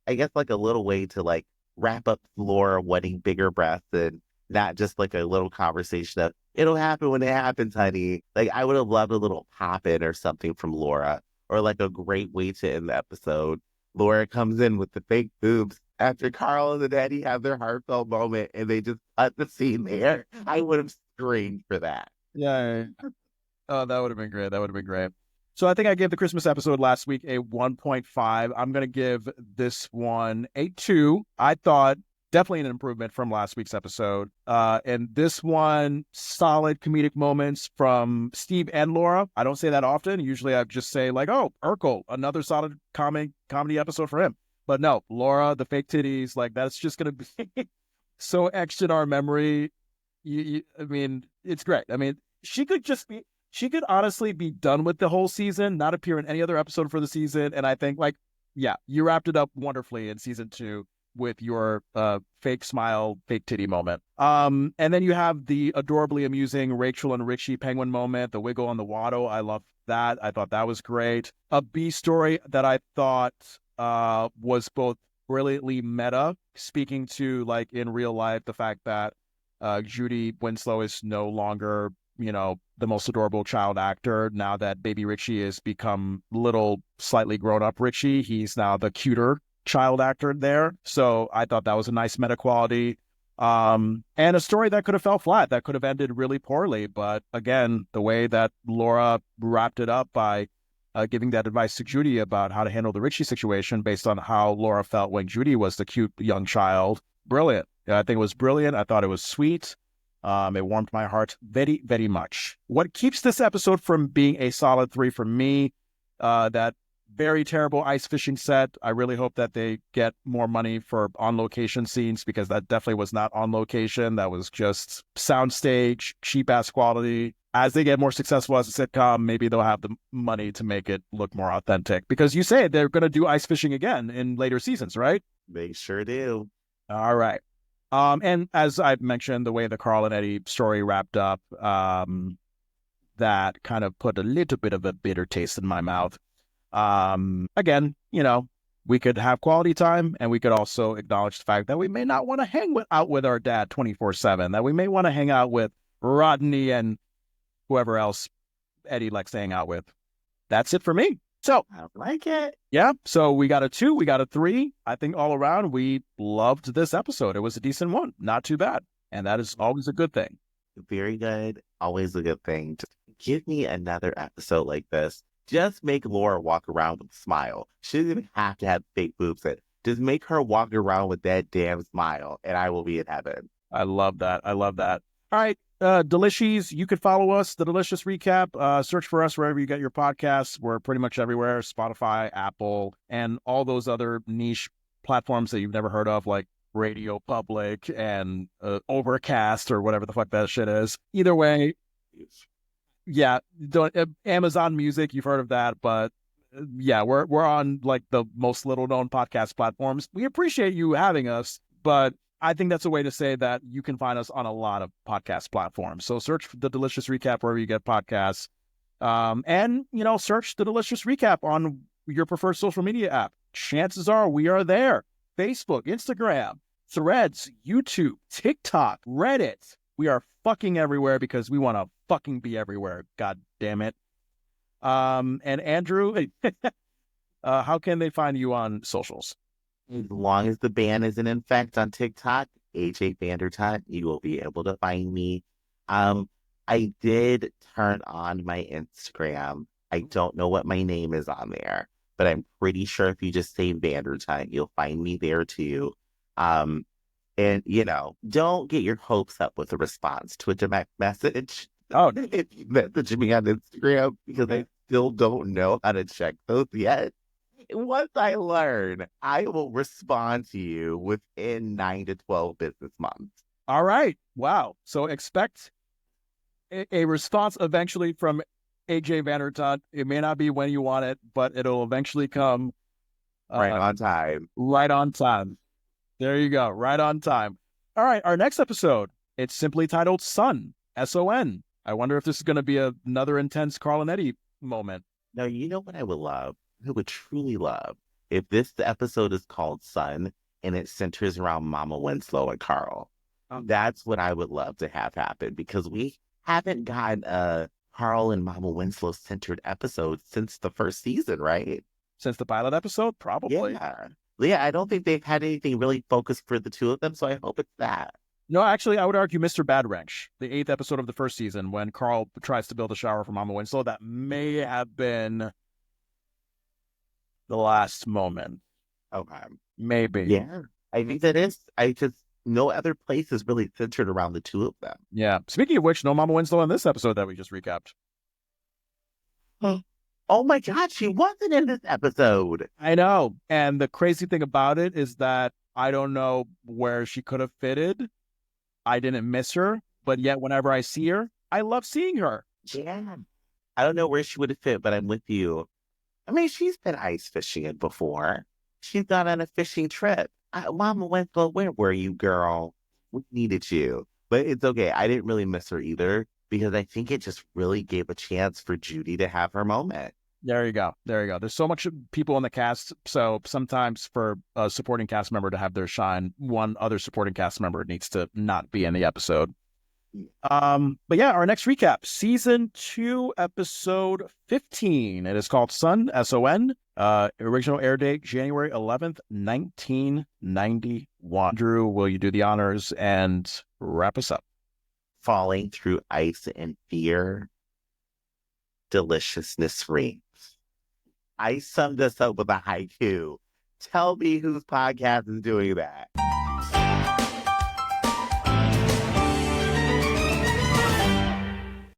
I guess like a little way to like wrap up Laura wanting bigger breasts and not just like a little conversation of it'll happen when it happens, honey. Like I would have loved a little pop in or something from Laura, or like a great way to end the episode. Laura comes in with the fake boobs after Carl and the daddy have their heartfelt moment and they just cut the scene there. I would have screamed for that. Yeah. Oh, that would have been great. That would have been great. So I think I gave the Christmas episode last week a 1.5. I'm going to give this one a 2. I thought definitely an improvement from last week's episode. And this one, solid comedic moments from Steve and Laura. I don't say that often. Usually I just say like, oh, Urkel, another solid comedy episode for him. But no, Laura, the fake titties, like that's just going to be so etched in our memory. I mean, it's great. I mean, she could honestly be done with the whole season, not appear in any other episode for the season. And I think like, yeah, you wrapped it up wonderfully in season 2 with your fake smile, fake titty moment. And then you have the adorably amusing Rachel and Richie penguin moment, the wiggle on the waddle. I love that. I thought that was great. A B story that I thought was both brilliantly meta, speaking to like in real life, the fact that Judy Winslow is no longer, the most adorable child actor. Now that baby Richie has become little, slightly grown up Richie, he's now the cuter child actor there. So I thought that was a nice meta quality. And a story that could have fell flat, that could have ended really poorly. But again, the way that Laura wrapped it up by giving that advice to Judy about how to handle the Richie situation based on how Laura felt when Judy was the cute young child. Brilliant. I think it was brilliant. I thought it was sweet. It warmed my heart very, very much. What keeps this episode from being a solid 3 for me, that very terrible ice fishing set. I really hope that they get more money for on-location scenes because that definitely was not on location. That was just soundstage, cheap-ass quality. As they get more successful as a sitcom, maybe they'll have the money to make it look more authentic. Because you say they're going to do ice fishing again in later seasons, right? They sure do. All right. And as I've mentioned, the way the Carl and Eddie story wrapped up, that kind of put a little bit of a bitter taste in my mouth. Again, we could have quality time and we could also acknowledge the fact that we may not want to hang out with our dad 24/7, that we may want to hang out with Rodney and whoever else Eddie likes to hang out with. That's it for me. So I like it. Yeah. So we got a 2, we got a 3. I think all around we loved this episode. It was a decent one. Not too bad. And that is always a good thing. Very good. Always a good thing. Just give me another episode like this. Just make Laura walk around with a smile. She doesn't even have to have fake boobs in. Just make her walk around with that damn smile and I will be in heaven. I love that. I love that. All right. Delicious. You could follow us, The Delicious Recap. Search for us wherever you get your podcasts. We're pretty much everywhere. Spotify, Apple, and all those other niche platforms that you've never heard of, like Radio Public and Overcast or whatever the fuck that shit is. Either way, yeah, Amazon Music, you've heard of that, but yeah, we're on like the most little known podcast platforms. We appreciate you having us, but I think that's a way to say that you can find us on a lot of podcast platforms. So search for The Delicious Recap wherever you get podcasts. And, search The Delicious Recap on your preferred social media app. Chances are we are there. Facebook, Instagram, Threads, YouTube, TikTok, Reddit. We are fucking everywhere because we want to fucking be everywhere. God damn it. And Andrew, how can they find you on socials? As long as the ban isn't in effect on TikTok, Ajay Vandertunt, you will be able to find me. I did turn on my Instagram. I don't know what my name is on there, but I'm pretty sure if you just say Vandertunt, you'll find me there too. And, don't get your hopes up with a response to a direct message. Oh, If you message me on Instagram, because I still don't know how to check those yet. Once I learn, I will respond to you within 9 to 12 business months. all right. Wow. So expect a response eventually from Ajay Vandertunt. It may not be when you want it, but it'll eventually come. Right on time. Right on time. There you go. Right on time. All right. Our next episode, it's simply titled Son, S-O-N. I wonder if this is going to be another intense Carl and Eddie moment. Now, you know what I would love? I would truly love if this episode is called Son and it centers around Mama Winslow and Carl. That's what I would love to have happen, because we haven't gotten a Carl and Mama Winslow centered episode since the first season, right? Since the pilot episode, probably. Yeah, I don't think they've had anything really focused for the two of them, so I hope it's that. No, actually, I would argue Mr. Bad Wrench, the 8th episode of the first season, when Carl tries to build a shower for Mama Winslow, that may have been the last moment. Okay. Maybe. Yeah, I think that is. No other place is really centered around the two of them. Yeah. Speaking of which, no Mama Winslow in this episode that we just recapped. Oh my God, she wasn't in this episode. I know. And the crazy thing about it is that I don't know where she could have fitted. I didn't miss her, but yet whenever I see her, I love seeing her. Yeah. I don't know where she would have fit, but I'm with you. I mean, she's been ice fishing before. She's gone on a fishing trip. Mama Winslow, where were you, girl? We needed you. But it's okay. I didn't really miss her either, because I think it just really gave a chance for Judy to have her moment. There you go. There you go. There's so much people in the cast. So sometimes for a supporting cast member to have their shine, one other supporting cast member needs to not be in the episode. But yeah, our next recap, season 2, episode 15. It is called Son, S-O-N. Original air date, January 11th, 1991. Drew, will you do the honors and wrap us up? Falling through ice and fear, deliciousness reigns. I summed this up with a haiku. Tell me whose podcast is doing that.